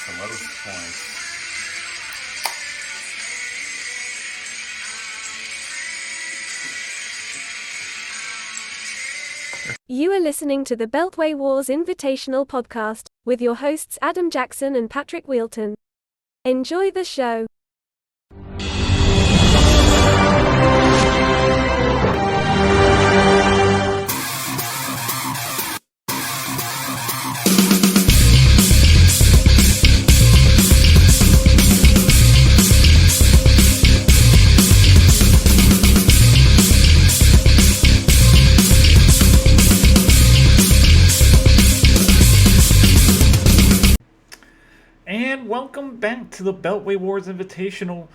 Somebody's points. You are listening to the Beltway Wars Invitational podcast with your hosts Adam Jackson and Patrick Wheelton. Enjoy the show. And welcome back to the Beltway Wars Invitational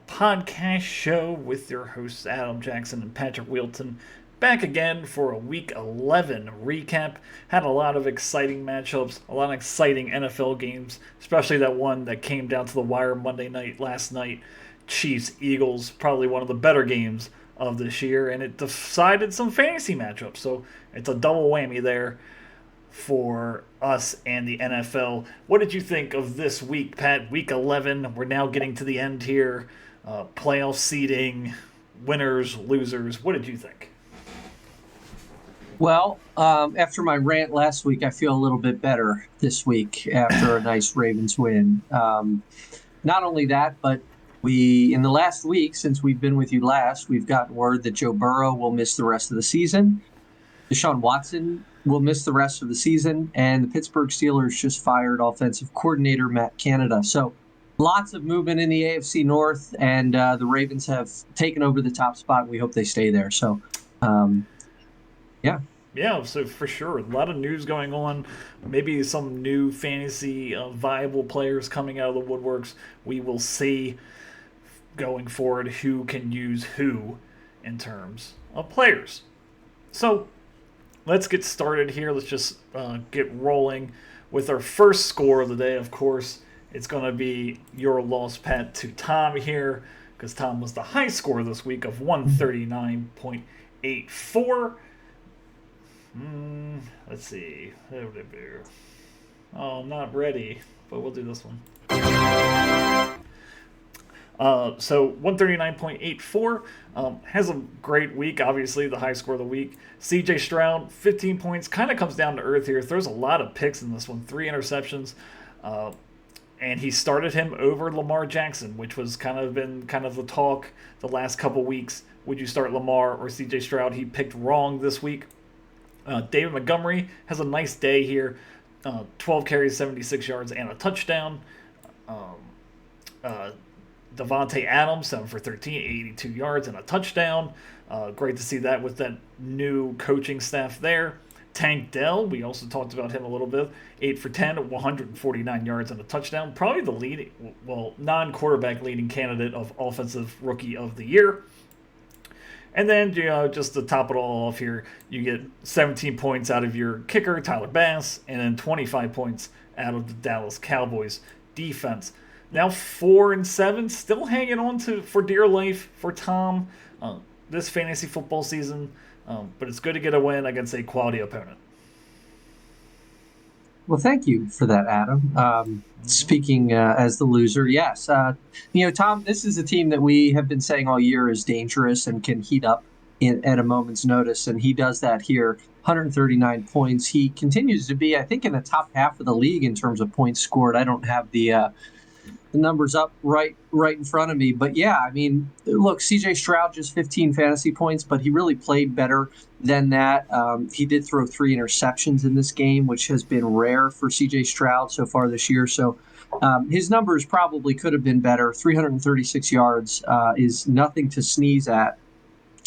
podcast show with your hosts Adam Jackson and Patrick Wheelton. Back again for a Week 11 recap. Had a lot of exciting matchups, a lot of exciting NFL games, especially that one that came down to the wire Monday night last night. Chiefs-Eagles, probably one of the better games of this year, and it decided some fantasy matchups. So it's a double whammy there for us and the NFL. What did you think of this week, Pat? Week 11. We're now getting to the end here. Playoff seeding, winners, losers. What did you think? Well, after my rant last week, I feel a little bit better this week after a nice Ravens win. Not only that, but in the last week, since we've been with you last, we've gotten word that Joe Burrow will miss the rest of the season. Deshaun Watson will miss the rest of the season, and the Pittsburgh Steelers just fired offensive coordinator Matt Canada. So lots of movement in the AFC North, and the Ravens have taken over the top spot. We hope they stay there. So, yeah. Yeah, so for sure, a lot of news going on. Maybe some new fantasy viable players coming out of the woodworks. We will see going forward who can use who in terms of players. So let's get started here. Let's just get rolling with our first score of the day. Of course, it's going to be your loss, Pat, to Tom here, because Tom was the high score this week of 139.84. Let's see. Oh, I'm not ready, but we'll do this one. So 139.84 has a great week. Obviously, the high score of the week. C.J. Stroud, 15 points. Kind of comes down to earth here. Throws a lot of picks in this one. 3 interceptions. And he started him over Lamar Jackson, which was kind of the talk the last couple weeks. Would you start Lamar or C.J. Stroud? He picked wrong this week. David Montgomery has a nice day here. 12 carries, 76 yards, and a touchdown. Devontae Adams, 7 for 13, 82 yards, and a touchdown. Great to see that with that new coaching staff there. Tank Dell, we also talked about him a little bit. 8 for 10, 149 yards, and a touchdown. Probably the non-quarterback leading candidate of Offensive Rookie of the Year. And then, just to top it all off here, you get 17 points out of your kicker, Tyler Bass, and then 25 points out of the Dallas Cowboys defense. Now 4-7, still hanging on for dear life for Tom this fantasy football season, but it's good to get a win against a quality opponent. Well, thank you for that, Adam. Speaking as the loser, yes. Tom, this is a team that we have been saying all year is dangerous and can heat up at a moment's notice, and he does that here. 139 points. He continues to be, I think, in the top half of the league in terms of points scored. I don't have the numbers up right in front of me. But yeah, I mean, look, C.J. Stroud just 15 fantasy points, but he really played better than that. He did throw 3 interceptions in this game, which has been rare for C.J. Stroud so far this year. So his numbers probably could have been better. 336 yards is nothing to sneeze at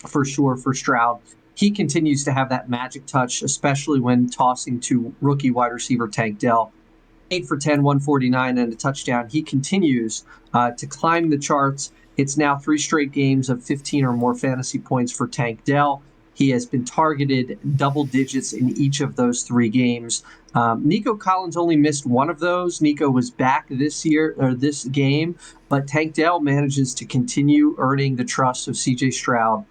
for sure for Stroud. He continues to have that magic touch, especially when tossing to rookie wide receiver Tank Dell. 8 for 10, 149, and a touchdown. He continues to climb the charts. It's now 3 straight games of 15 or more fantasy points for Tank Dell. He has been targeted double digits in each of those 3 games. Nico Collins only missed one of those. Nico was back this game, but Tank Dell manages to continue earning the trust of C.J. Stroud.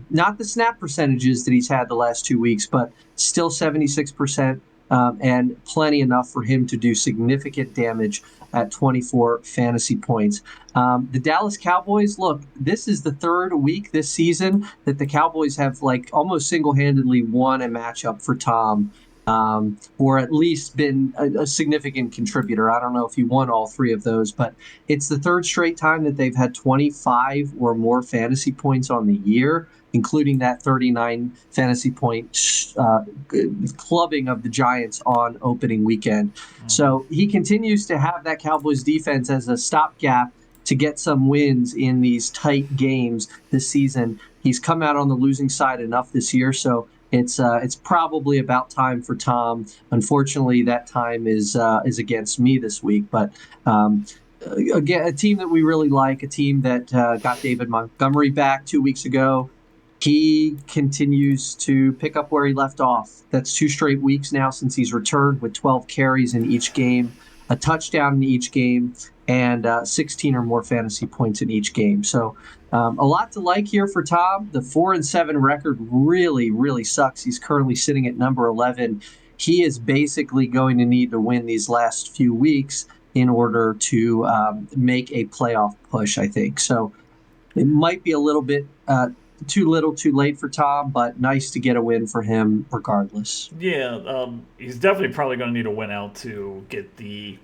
Not the snap percentages that he's had the last 2 weeks, but still 76% and plenty enough for him to do significant damage at 24 fantasy points. The Dallas Cowboys, look, this is the third week this season that the Cowboys have like almost single-handedly won a matchup for Tom, or at least been a significant contributor. I don't know if he won all three of those, but it's the third straight time that they've had 25 or more fantasy points on the year, including that 39 fantasy point clubbing of the Giants on opening weekend. So he continues to have that Cowboys defense as a stopgap to get some wins in these tight games this season. He's come out on the losing side enough this year, so it's probably about time for Tom. Unfortunately, that time is against me this week, but again, a team that we really like, a team that got David Montgomery back 2 weeks ago. He continues to pick up where he left off. That's 2 straight weeks now since he's returned, with 12 carries in each game, a touchdown in each game, and 16 or more fantasy points in each game. So a lot to like here for Tom. The 4-7 record really, really sucks. He's currently sitting at number 11. He is basically going to need to win these last few weeks in order to make a playoff push, I think. So it might be a little bit too little, too late for Tom, but nice to get a win for him regardless. Yeah, he's definitely probably going to need a win out to get the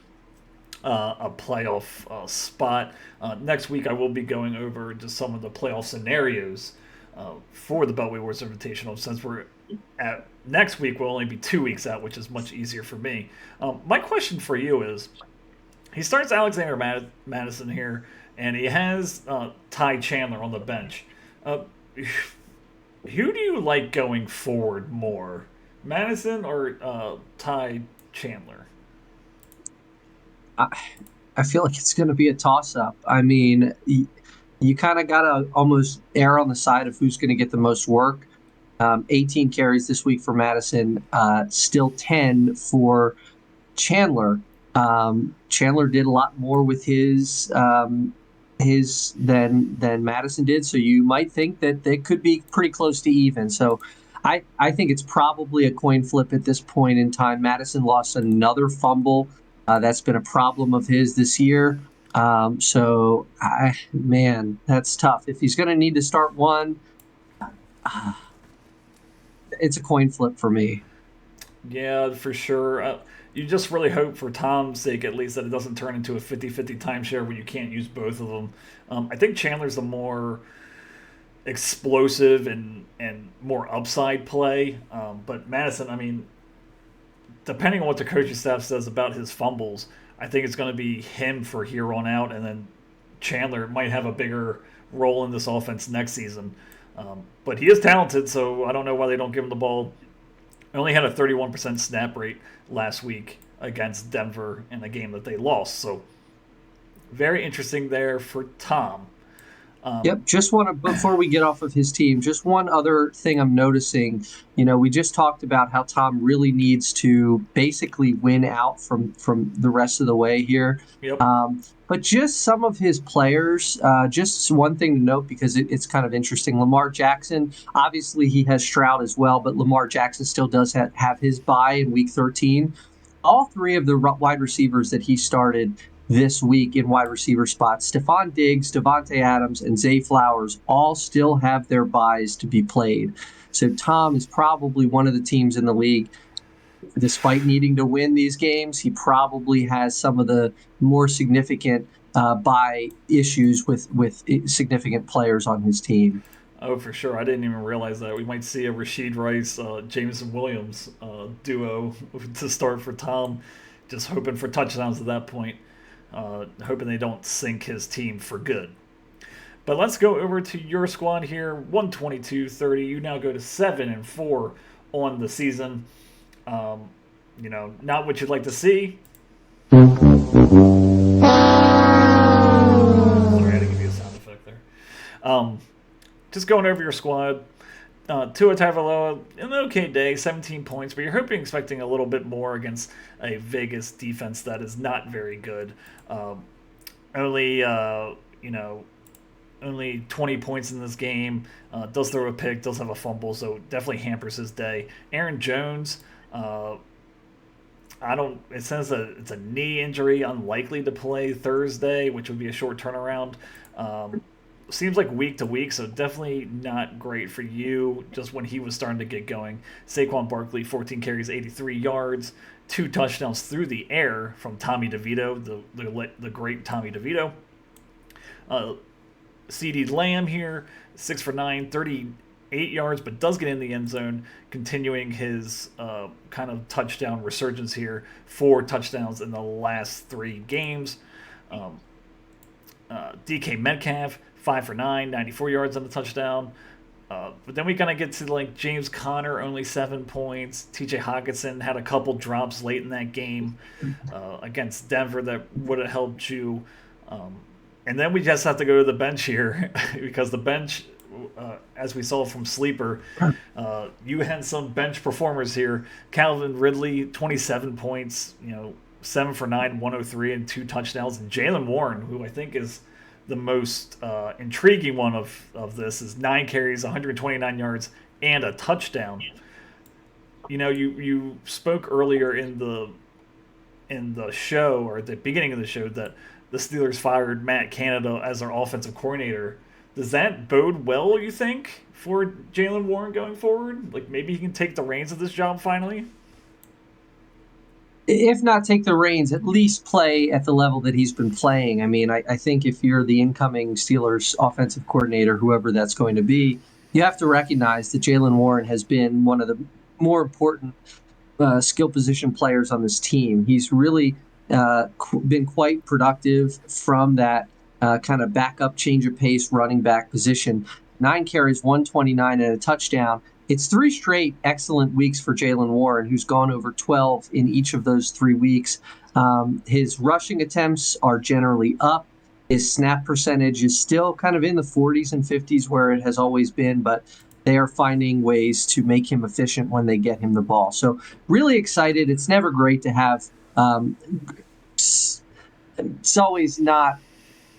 a playoff spot. Next week, I will be going over just some of the playoff scenarios for the Beltway Wars Invitational. Since we're at next week, will only be 2 weeks out, which is much easier for me. My question for you is: he starts Alexander Madison here, and he has Ty Chandler on the bench. Who do you like going forward more, Madison or Ty Chandler? I feel like it's going to be a toss-up. I mean, you kind of got to almost err on the side of who's going to get the most work. 18 carries this week for Madison, still 10 for Chandler. Chandler did a lot more with his than Madison did, so you might think that they could be pretty close to even. So I think it's probably a coin flip at this point in time. Madison lost another fumble. That's been a problem of his this year. Man, that's tough. If he's going to need to start one, it's a coin flip for me. Yeah, for sure. You just really hope for Tom's sake, at least, that it doesn't turn into a 50-50 timeshare where you can't use both of them. I think Chandler's the more explosive and more upside play. But Madison, I mean, depending on what the coaching staff says about his fumbles, I think it's going to be him for here on out, and then Chandler might have a bigger role in this offense next season. But he is talented, so I don't know why they don't give him the ball. I only had a 31% snap rate last week against Denver in a game that they lost. So very interesting there for Tom. Yep. Just want to, before we get off of his team, just one other thing I'm noticing. We just talked about how Tom really needs to basically win out from the rest of the way here. Yep. But just some of his players, just one thing to note, because it's kind of interesting. Lamar Jackson, obviously he has Stroud as well, but Lamar Jackson still does have his bye in week 13. All three of the wide receivers that he started this week in wide receiver spots, Stephon Diggs, Devontae Adams, and Zay Flowers, all still have their byes to be played. So Tom is probably one of the teams in the league. Despite needing to win these games, he probably has some of the more significant bye issues with significant players on his team. Oh, for sure. I didn't even realize that. We might see a Rashid Rice, Jameson Williams duo to start for Tom. Just hoping for touchdowns at that point. Hoping they don't sink his team for good. But let's go over to your squad here. 122-30. You now go to 7-4 on the season. Not what you'd like to see. Sorry, I had to give you a sound effect there. Just going over your squad. Tua Tagovailoa, an okay day, 17 points, but you're expecting a little bit more against a Vegas defense that is not very good. Only 20 points in this game. Does throw a pick, does have a fumble, so definitely hampers his day. Aaron Jones, I don't. It says that it's a knee injury, unlikely to play Thursday, which would be a short turnaround. Um, Seems like week to week, so definitely not great for you. Just when he was starting to get going, Saquon Barkley, 14 carries, 83 yards, 2 touchdowns through the air from Tommy DeVito, the great Tommy DeVito. Uh, CD Lamb here, 6 for 9, 38 yards, but does get in the end zone, continuing his kind of touchdown resurgence here. 4 touchdowns in the last 3 games. Um, DK Metcalf, 5 for 9, 94 yards on the touchdown. But then we kind of get to like James Conner, only 7 points. TJ Hawkinson had a couple drops late in that game against Denver that would have helped you. And then we just have to go to the bench here because the bench, as we saw from Sleeper, you had some bench performers here. Calvin Ridley, 27 points, 7 for 9, 103, and 2 touchdowns. And Jalen Warren, who I think is the most intriguing one of this, is 9 carries, 129 yards, and a touchdown. You spoke earlier in the show, or at the beginning of the show, that the Steelers fired Matt Canada as their offensive coordinator. Does that bode well, you think, for Jalen Warren going forward? Like maybe he can take the reins of this job finally? If not take the reins, at least play at the level that he's been playing. I mean, I think if you're the incoming Steelers offensive coordinator, whoever that's going to be, you have to recognize that Jalen Warren has been one of the more important skill position players on this team. He's really been quite productive from that kind of backup change of pace running back position. 9 carries, 129, and a touchdown. It's 3 straight excellent weeks for Jalen Warren, who's gone over 12 in each of those 3 weeks. His rushing attempts are generally up. His snap percentage is still kind of in the 40s and 50s where it has always been, but they are finding ways to make him efficient when they get him the ball. So really excited. It's never great to have it's always not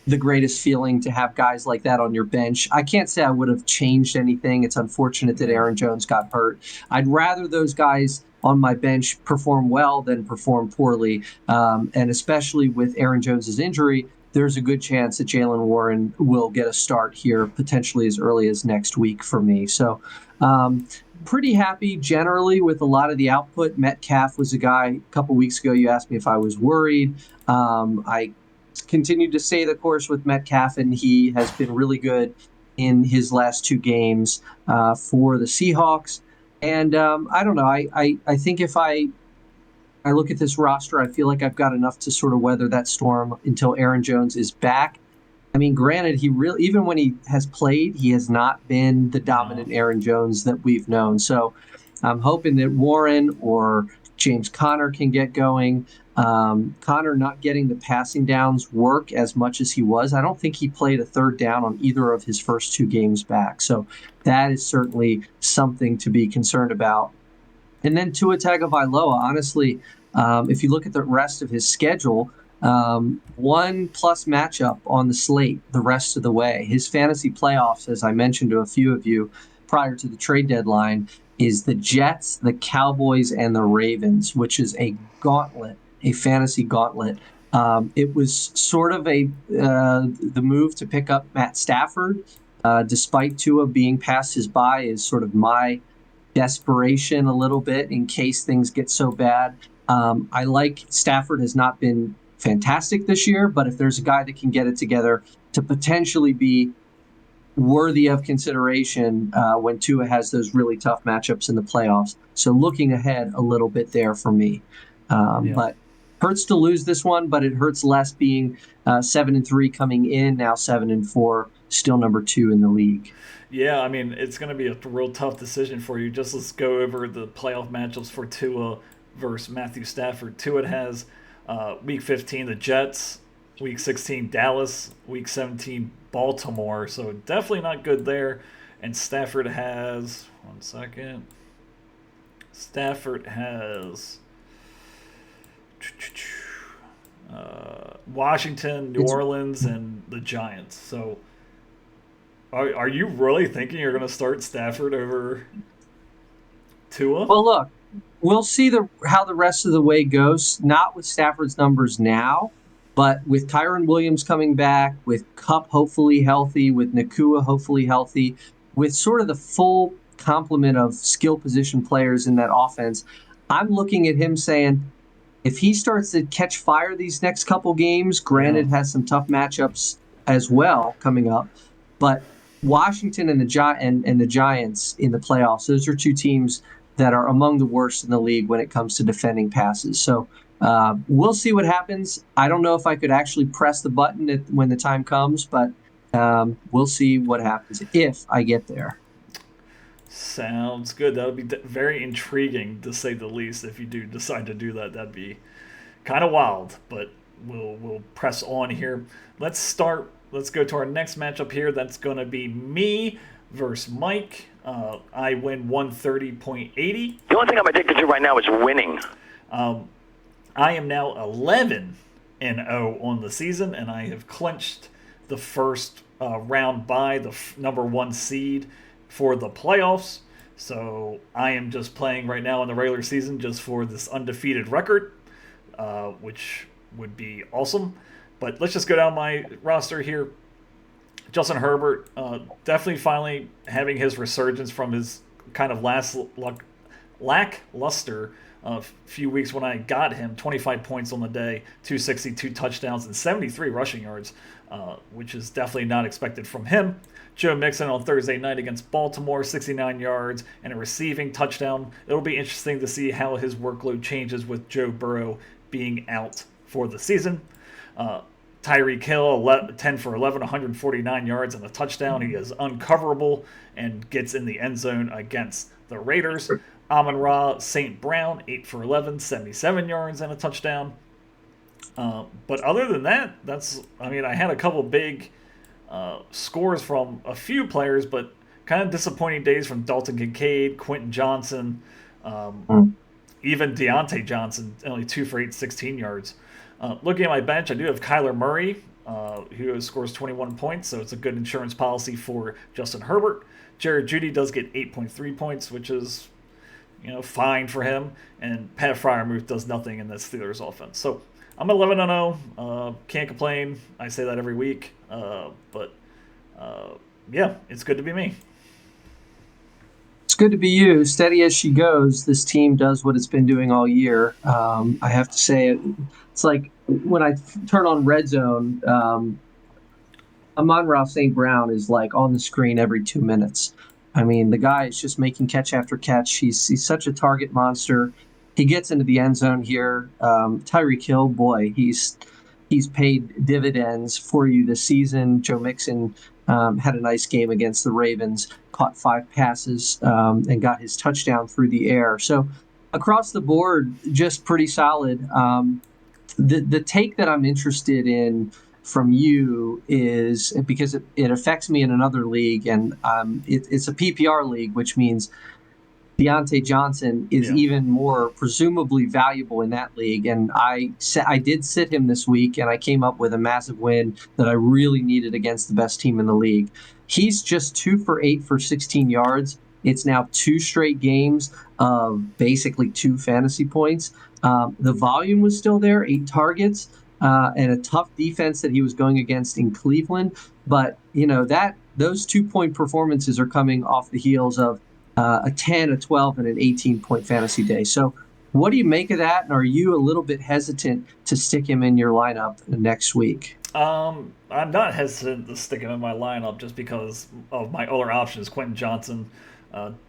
the greatest feeling to have guys like that on your bench. I can't say I would have changed anything. It's unfortunate that Aaron Jones got hurt. I'd rather those guys on my bench perform well than perform poorly. And especially with Aaron Jones's injury, there's a good chance that Jalen Warren will get a start here potentially as early as next week for me. So pretty happy generally with a lot of the output. Metcalf was a guy a couple weeks ago. You asked me if I was worried. I continued to stay the course with Metcalf, and he has been really good in his last 2 games for the Seahawks. And I don't know. I think if I look at this roster, I feel like I've got enough to sort of weather that storm until Aaron Jones is back. I mean, granted, he really, even when he has played, he has not been the dominant Aaron Jones that we've known. So I'm hoping that Warren or James Conner can get going. Conner not getting the passing downs work as much as he was. I don't think he played a 3rd down on either of his first 2 games back. So that is certainly something to be concerned about. And then Tua Tagovailoa, honestly, if you look at the rest of his schedule, 1+ matchup on the slate the rest of the way. His fantasy playoffs, as I mentioned to a few of you prior to the trade deadline, is the Jets, the Cowboys, and the Ravens, which is a gauntlet, a fantasy gauntlet. It was sort of the move to pick up Matt Stafford, despite Tua being past his bye, is sort of my desperation a little bit in case things get so bad. I like Stafford has not been fantastic this year, but if there's a guy that can get it together to potentially be worthy of consideration when Tua has those really tough matchups in the playoffs. So looking ahead a little bit there for me. But hurts to lose this one, but it hurts less being 7-3 coming in, now 7-4, still number 2 in the league. Yeah, I mean, it's going to be a real tough decision for you. Just let's go over the playoff matchups for Tua versus Matthew Stafford. Tua has Week 15, the Jets. Week 16, Dallas. Week 17, Baltimore. So definitely not good there. And Stafford has, one second. Stafford has Washington, New Orleans, and the Giants. So are you really thinking you're going to start Stafford over Tua? Well, look, we'll see how the rest of the way goes. Not with Stafford's numbers now, but with Kyron Williams coming back, with Kupp hopefully healthy, with Nakua hopefully healthy, with sort of the full complement of skill position players in that offense, I'm looking at him saying, if he starts to catch fire these next couple games, Yeah. granted has some tough matchups as well coming up, but Washington and the Giants in the playoffs, those are two teams that are among the worst in the league when it comes to defending passes. So we'll see what happens. I don't know if I could actually press the button when the time comes, but we'll see what happens if I get there. Sounds good. That would be very intriguing, to say the least. If you do decide to do that, that'd be kind of wild. But we'll press on here. Let's start. Let's go to our next matchup here. That's going to be me versus Mike. I win 130.80. The only thing I'm addicted to right now is winning. I am now 11-0 on the season, and I have clinched the first round by the number 1 seed for the playoffs. So I am just playing right now in the regular season just for this undefeated record, which would be awesome. But let's just go down my roster here. Justin Herbert, definitely finally having his resurgence from his kind of lackluster few weeks when I got him. 25 points on the day, 262 touchdowns, and 73 rushing yards, which is definitely not expected from him. Joe Mixon on Thursday night against Baltimore, 69 yards and a receiving touchdown. It'll be interesting to see how his workload changes with Joe Burrow being out for the season. Tyreek Hill, 10 for 11, 149 yards and a touchdown. He is uncoverable and gets in the end zone against the Raiders. Amon-Ra St. Brown, 8 for 11, 77 yards and a touchdown. But other than that, I had a couple big scores from a few players, but kind of disappointing days from Dalton Kincaid, Quentin Johnson, even Deontay Johnson, only 2 for 8, 16 yards. Looking at my bench, I do have Kyler Murray, who scores 21 points, so it's a good insurance policy for Justin Herbert. Jared Jeudy does get 8.3 points, which is fine for him. And Pat Freiermuth does nothing in the Steelers offense. So I'm 11-0. Can't complain. I say that every week. But yeah, it's good to be me. It's good to be you. Steady as she goes, this team does what it's been doing all year. I have to say, it's like when I turn on Red Zone, Amon-Ra St. Brown is like on the screen every 2 minutes. I mean, the guy is just making catch after catch. He's such a target monster. He gets into the end zone here. Tyreek Hill, boy, he's paid dividends for you this season. Joe Mixon had a nice game against the Ravens, caught 5 passes and got his touchdown through the air. So across the board, just pretty solid. The take that I'm interested in from you is because it affects me in another league, and it's a PPR league, which means Deontay Johnson is even more presumably valuable in that league. And I did sit him this week, and I came up with a massive win that I really needed against the best team in the league. He's just 2 for 8 for 16 yards. It's now 2 straight games of basically 2 fantasy points. The volume was still there, 8 targets, and a tough defense that he was going against in Cleveland. But, those 2-point performances are coming off the heels of a 10, a 12, and an 18-point fantasy day. So what do you make of that? And are you a little bit hesitant to stick him in your lineup next week? I'm not hesitant to stick him in my lineup just because of my other options. Quentin Johnson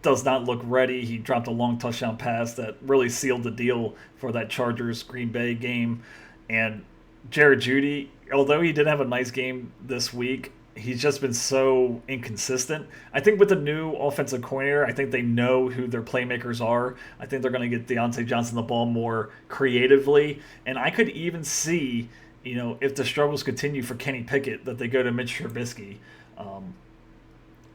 does not look ready. He dropped a long touchdown pass that really sealed the deal for that Chargers Green Bay game. And Jared Jeudy, although he did have a nice game this week, he's just been so inconsistent. I think with the new offensive coordinator, I think they know who their playmakers are. I think they're going to get Deontay Johnson the ball more creatively. And I could even see, if the struggles continue for Kenny Pickett, that they go to Mitch Trubisky.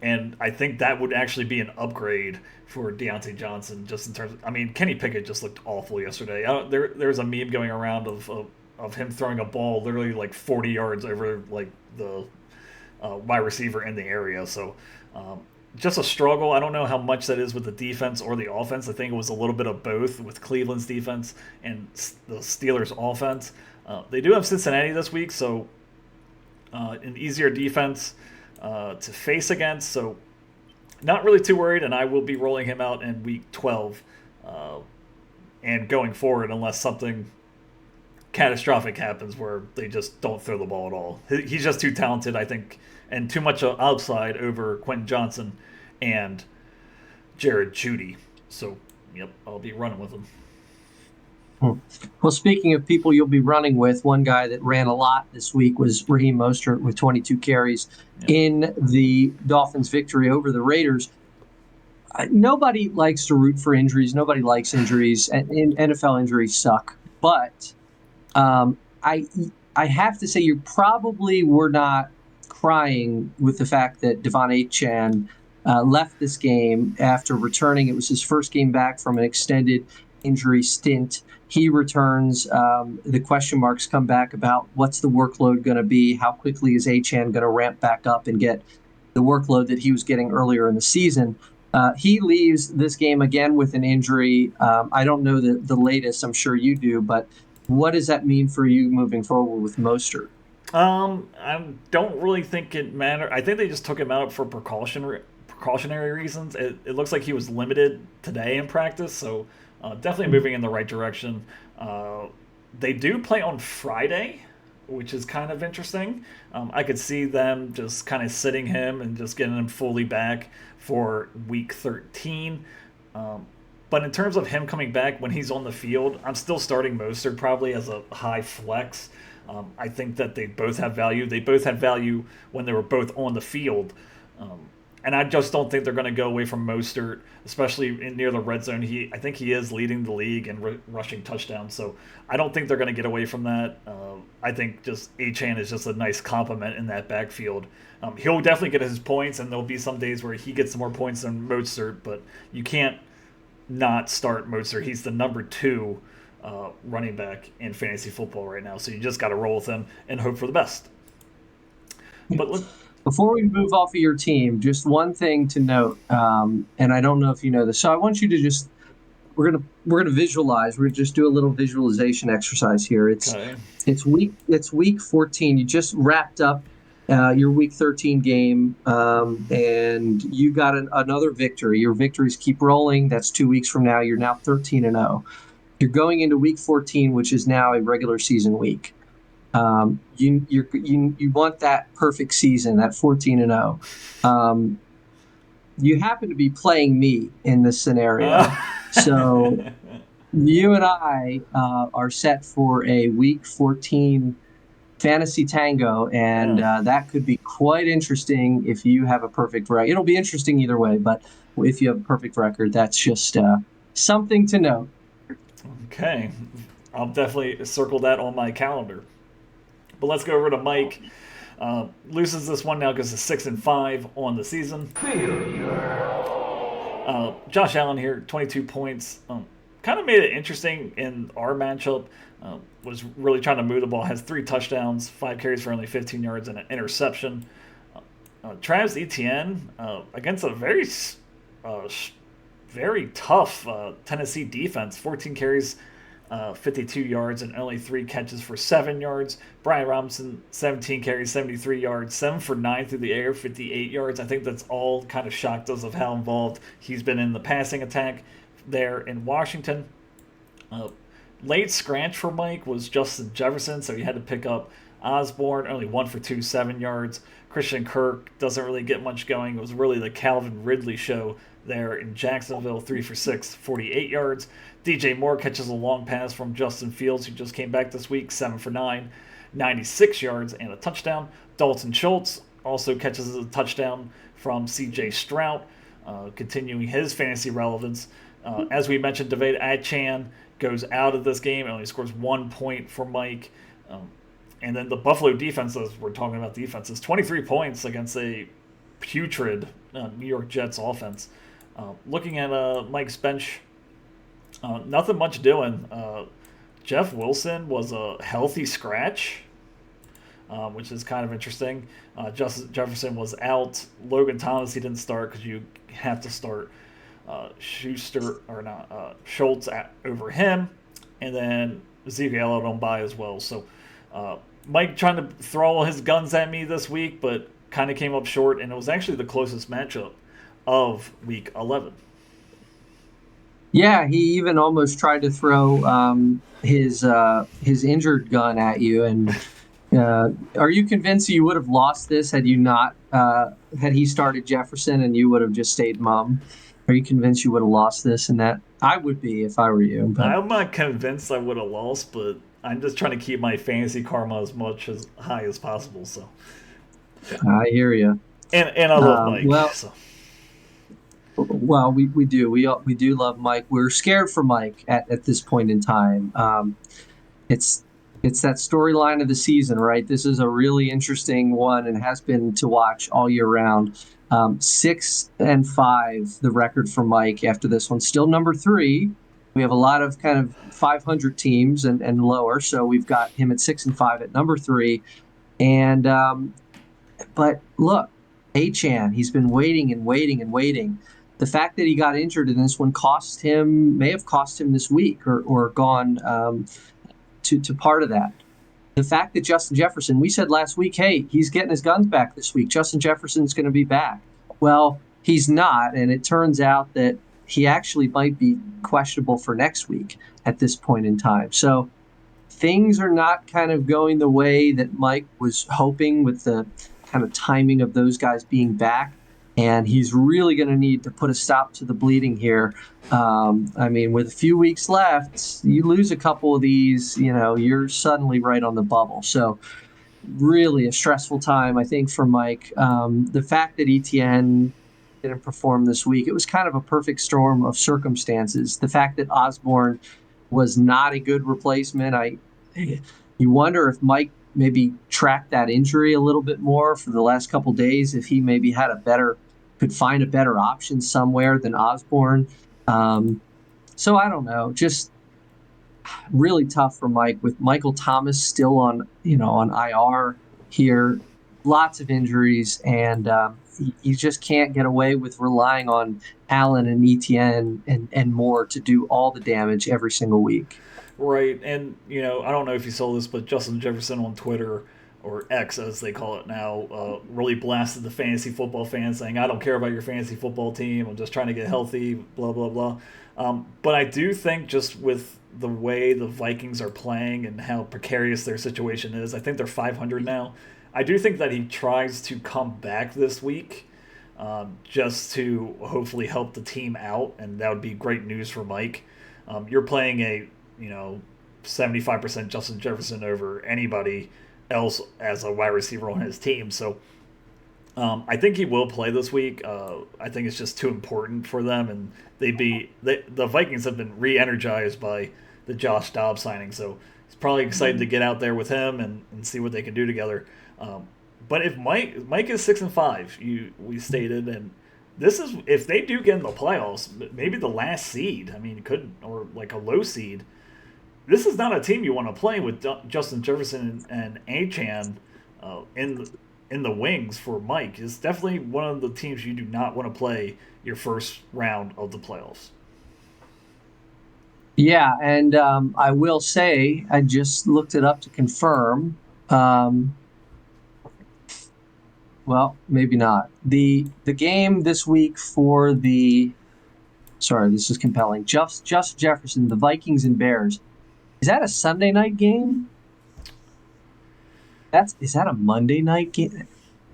And I think that would actually be an upgrade for Deontay Johnson, just in terms of, Kenny Pickett just looked awful yesterday. There's a meme going around of him throwing a ball literally like 40 yards over like the wide receiver in the area. So just a struggle. I don't know how much that is with the defense or the offense. I think it was a little bit of both with Cleveland's defense and the Steelers' offense. They do have Cincinnati this week, so an easier defense to face against. So not really too worried, and I will be rolling him out in week 12 and going forward unless something catastrophic happens where they just don't throw the ball at all. He's just too talented, I think, and too much outside over Quentin Johnson and Jared Judy. So, yep, I'll be running with him. Well, speaking of people you'll be running with, one guy that ran a lot this week was Raheem Mostert with 22 carries in the Dolphins' victory over the Raiders. Nobody likes to root for injuries. Nobody likes injuries, and NFL injuries suck. But I have to say, you probably were not crying with the fact that Devon Achane left this game after returning. It was his first game back from an extended injury stint. He returns. The question marks come back about what's the workload going to be? How quickly is Achane going to ramp back up and get the workload that he was getting earlier in the season? He leaves this game again with an injury. I don't know the latest. I'm sure you do, but what does that mean for you moving forward with Mostert? I don't really think it matters. I think they just took him out for precautionary reasons. It looks like he was limited today in practice, so definitely moving in the right direction. They do play on Friday, which is kind of interesting. I could see them just kind of sitting him and just getting him fully back for week 13. But in terms of him coming back when he's on the field, I'm still starting Mostert probably as a high flex. I think that they both have value. They both had value when they were both on the field. And I just don't think they're going to go away from Mostert, especially near the red zone. I think he is leading the league in rushing touchdowns, so I don't think they're going to get away from that. I think just Achane is just a nice complement in that backfield. He'll definitely get his points, and there'll be some days where he gets more points than Mostert, but you can't not start Mostert. He's the number 2 running back in fantasy football right now, so you just got to roll with him and hope for the best. But before we move off of your team, just one thing to note, and I don't know if you know this. So I want you to just we're gonna visualize. We're gonna just do a little visualization exercise here. It's week 14. You just wrapped up your week 13 game, and you got another victory. Your victories keep rolling. That's 2 weeks from now. You're now 13-0. You're going into week 14, which is now a regular season week. You want that perfect season, that 14-0. You happen to be playing me in this scenario, so you and I are set for a week 14 fantasy tango, and that could be quite interesting if you have a perfect record. It'll be interesting either way, but if you have a perfect record, that's just something to note. Okay, I'll definitely circle that on my calendar. But let's go over to Mike. Loses this one now because it's 6-5 on the season. Josh Allen here, 22 points. Kind of made it interesting in our matchup. Was really trying to move the ball. Has 3 touchdowns, 5 carries for only 15 yards, and an interception. Travis Etienne against a very tough Tennessee defense. 14 carries, 52 yards, and only 3 catches for 7 yards. Brian Robinson, 17 carries, 73 yards, 7 for 9 through the air, 58 yards. I think that's all kind of shocked us of how involved he's been in the passing attack there in Washington. Late scratch for Mike was Justin Jefferson, so he had to pick up Osborne, only 1 for 2, 7 yards. Christian Kirk doesn't really get much going. It was really the Calvin Ridley show there in Jacksonville, 3 for 6, 48 yards. DJ Moore catches a long pass from Justin Fields, who just came back this week, 7 for 9, 96 yards and a touchdown. Dalton Schultz also catches a touchdown from C.J. Stroud, continuing his fantasy relevance. As we mentioned, David Achane goes out of this game and only scores 1 point for Mike. And then the Buffalo defenses, we're talking about defenses, 23 points against a putrid New York Jets offense. Looking at Mike's bench, nothing much doing. Jeff Wilson was a healthy scratch. which is kind of interesting. Justin Jefferson was out. Logan Thomas, he didn't start because you have to start Schultz over him, and then Ezekiel out on bye as well. So Mike trying to throw all his guns at me this week, but kind of came up short, and it was actually the closest matchup of Week 11. Yeah, he even almost tried to throw his injured gun at you. And are you convinced you would have lost this had you not had he started Jefferson and you would have just stayed mum? Are you convinced you would have lost this and that? I would be if I were you. But I'm not convinced I would have lost, but I'm just trying to keep my fantasy karma as high as possible. So I hear you. And I love Mike. Well, so. Well, we do. We do love Mike. We're scared for Mike at this point in time. It's that storyline of the season, right? This is a really interesting one and has been to watch all year round. 6-5, the record for Mike after this one. Still number 3. We have a lot of kind of 500 teams and lower, so we've got him at 6-5 at number 3. And but look, Achane, he's been waiting and waiting and waiting. The fact that he got injured in this one may have cost him this week or gone to part of that. The fact that Justin Jefferson, we said last week, hey, he's getting his guns back this week. Justin Jefferson's going to be back. Well, he's not, and it turns out that he actually might be questionable for next week at this point in time. So things are not kind of going the way that Mike was hoping with the kind of timing of those guys being back. And he's really going to need to put a stop to the bleeding here. I mean, with a few weeks left, you lose a couple of these, you're suddenly right on the bubble. So really a stressful time, I think, for Mike. The fact that ETN didn't perform this week, it was kind of a perfect storm of circumstances. The fact that Osborne was not a good replacement, you wonder if Mike maybe track that injury a little bit more for the last couple of days, if he maybe could find a better option somewhere than Osborne. So I don't know, just really tough for Mike with Michael Thomas still on IR here, lots of injuries, and you just can't get away with relying on Allen and ETN and more to do all the damage every single week. Right, and I don't know if you saw this, but Justin Jefferson on Twitter, or X as they call it now, really blasted the fantasy football fans, saying, "I don't care about your fantasy football team. I'm just trying to get healthy." Blah blah blah. But I do think just with the way the Vikings are playing and how precarious their situation is, I think they're 500 now. I do think that he tries to come back this week, just to hopefully help the team out, and that would be great news for Mike. You're playing a 75% Justin Jefferson over anybody else as a wide receiver on his team. So I think he will play this week. I think it's just too important for them, and the Vikings have been re-energized by the Josh Dobbs signing. So he's probably excited to get out there with him and see what they can do together. But if Mike is 6-5, we stated, and this is if they do get in the playoffs, maybe the last seed. I mean, or like a low seed. This is not a team you want to play with Justin Jefferson and Achane in the wings for Mike. It's definitely one of the teams you do not want to play your first round of the playoffs. Yeah, and I will say, I just looked it up to confirm. Well, maybe not. The game this week for sorry, this is compelling. Just Jefferson, the Vikings and Bears. Is that a Sunday night game? Is that a Monday night game?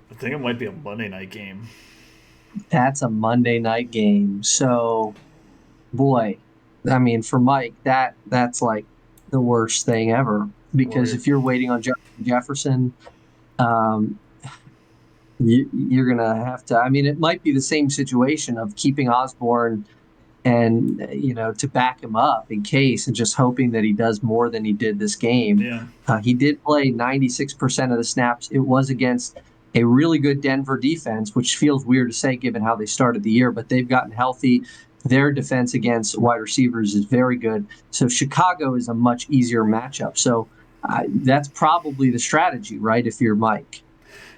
I think it might be a Monday night game. That's a Monday night game. So, boy, I mean, for Mike, that's like the worst thing ever. Because if you're waiting on Jefferson, you're going to have to. I mean, it might be the same situation of keeping Osborne and to back him up in case, and just hoping that he does more than he did this game. Yeah. He did play 96% of the snaps. It was against a really good Denver defense, which feels weird to say given how they started the year, but they've gotten healthy. Their defense against wide receivers is very good. So Chicago is a much easier matchup. So That's probably the strategy, right? If you're Mike.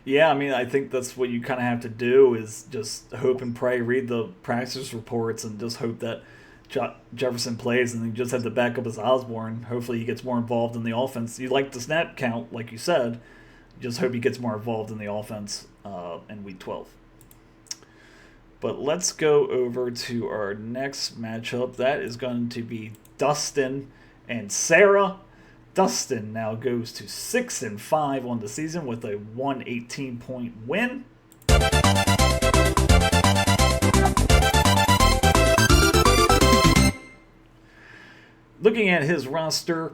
Yeah, I mean, I think that's what you kind of have to do is just hope and pray, read the practice reports, and just hope that Jefferson plays, and then just have to back up his Osborne. Hopefully, he gets more involved in the offense. You like the snap count, like you said. Just hope he gets more involved in the offense in Week 12. But let's go over to our next matchup. That is going to be Dustin and Sarah. Dustin now goes to 6-5 on the season with a 118-point win. Looking at his roster,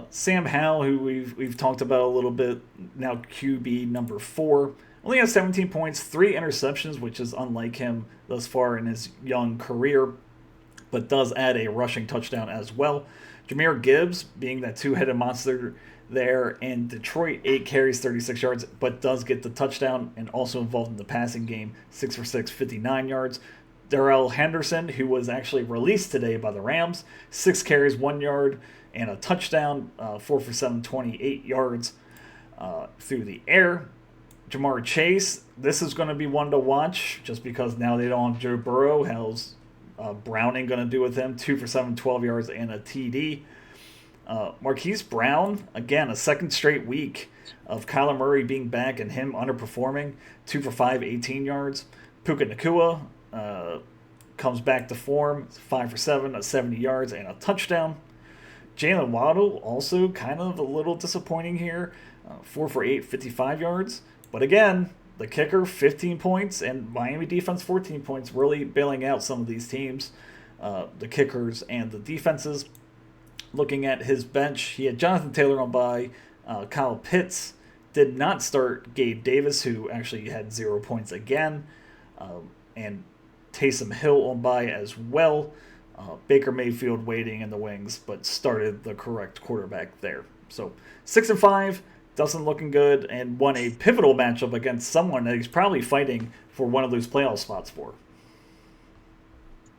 Sam Howell, who we've talked about a little bit, now QB number 4, only has 17 points, 3 interceptions, which is unlike him thus far in his young career, but does add a rushing touchdown as well. Jahmyr Gibbs, being that two-headed monster there in Detroit, 8 carries, 36 yards, but does get the touchdown and also involved in the passing game, 6 for 6, 59 yards. Darrell Henderson, who was actually released today by the Rams, 6 carries, 1 yard, and a touchdown, 4 for 7, 28 yards through the air. Jamar Chase, this is going to be one to watch just because now they don't have Joe Burrow. How's Browning going to do with him? 2 for 7, 12 yards, and a TD. Marquise Brown, again, a second straight week of Kyler Murray being back and him underperforming. 2 for 5, 18 yards. Puka Nacua comes back to form. 5 for 7, 70 yards, and a touchdown. Jalen Waddle, also kind of a little disappointing here. 4 for 8, 55 yards. But again, the kicker, 15 points, and Miami defense, 14 points, really bailing out some of these teams, the kickers and the defenses. Looking at his bench, he had Jonathan Taylor on bye. Kyle Pitts did not start Gabe Davis, who actually had 0 points again. And Taysom Hill on bye as well. Baker Mayfield waiting in the wings, but started the correct quarterback there. So 6-5. Dustin looking good, and won a pivotal matchup against someone that he's probably fighting for one of those playoff spots for.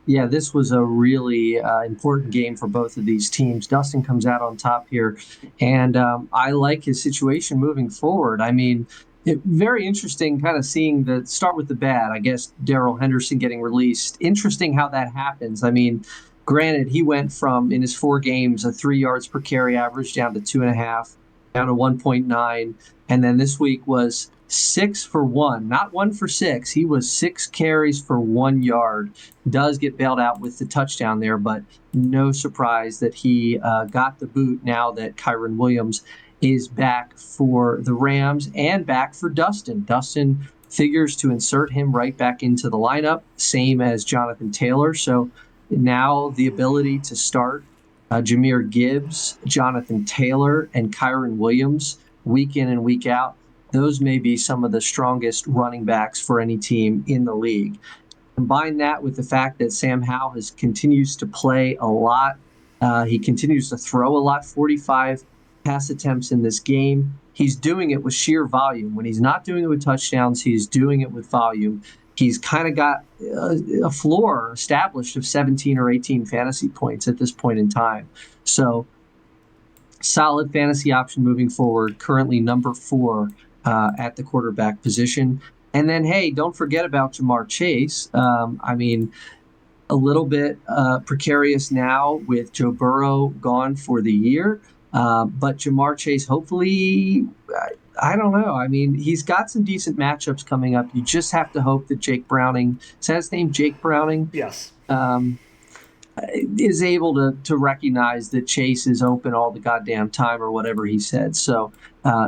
Yeah, this was a really important game for both of these teams. Dustin comes out on top here, and I like his situation moving forward. I mean, very interesting kind of seeing start with the bad, I guess, Darrell Henderson getting released. Interesting how that happens. I mean, granted, he went from, in his 4 games, a 3 yards per carry average down to 2.5, down to 1.9, and then this week was 6 for 1, not 1 for 6. He was 6 carries for 1 yard. Does get bailed out with the touchdown there, but no surprise that he got the boot now that Kyren Williams is back for the Rams and back for Dustin. Dustin figures to insert him right back into the lineup, same as Jonathan Taylor. So now the ability to start Jahmyr Gibbs, Jonathan Taylor, and Kyren Williams week in and week out, those may be some of the strongest running backs for any team in the league. Combine that with the fact that Sam Howell continues to play a lot. He continues to throw a lot, 45 pass attempts in this game. He's doing it with sheer volume. When he's not doing it with touchdowns, he's doing it with volume. He's kind of got a floor established of 17 or 18 fantasy points at this point in time. So solid fantasy option moving forward, currently number 4 at the quarterback position. And then, hey, don't forget about Jamar Chase. I mean, a little bit precarious now with Joe Burrow gone for the year. But Jamar Chase, hopefully, I don't know. I mean, he's got some decent matchups coming up. You just have to hope that Jake Browning, is that his name, Jake Browning? Yes. Is able to recognize that Chase is open all the goddamn time or whatever he said. So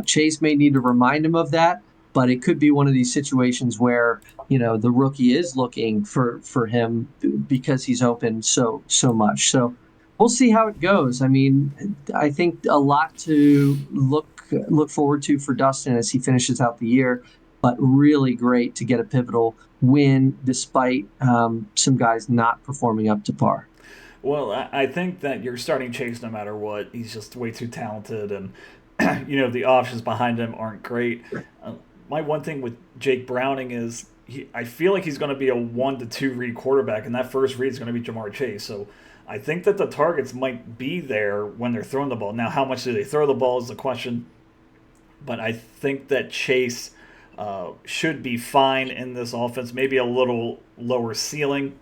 Chase may need to remind him of that, but it could be one of these situations where, the rookie is looking for him because he's open so much. So we'll see how it goes. I mean, I think a lot to look forward to for Dustin as he finishes out the year, but really great to get a pivotal win despite some guys not performing up to par. Well, I think that you're starting Chase no matter what. He's just way too talented, and the options behind him aren't great. My one thing with Jake Browning is I feel like he's going to be a 1 to 2 read quarterback, and that first read is going to be Jamar Chase. So I think that the targets might be there when they're throwing the ball. Now, how much do they throw the ball is the question. But I think that Chase should be fine in this offense, maybe a little lower ceiling.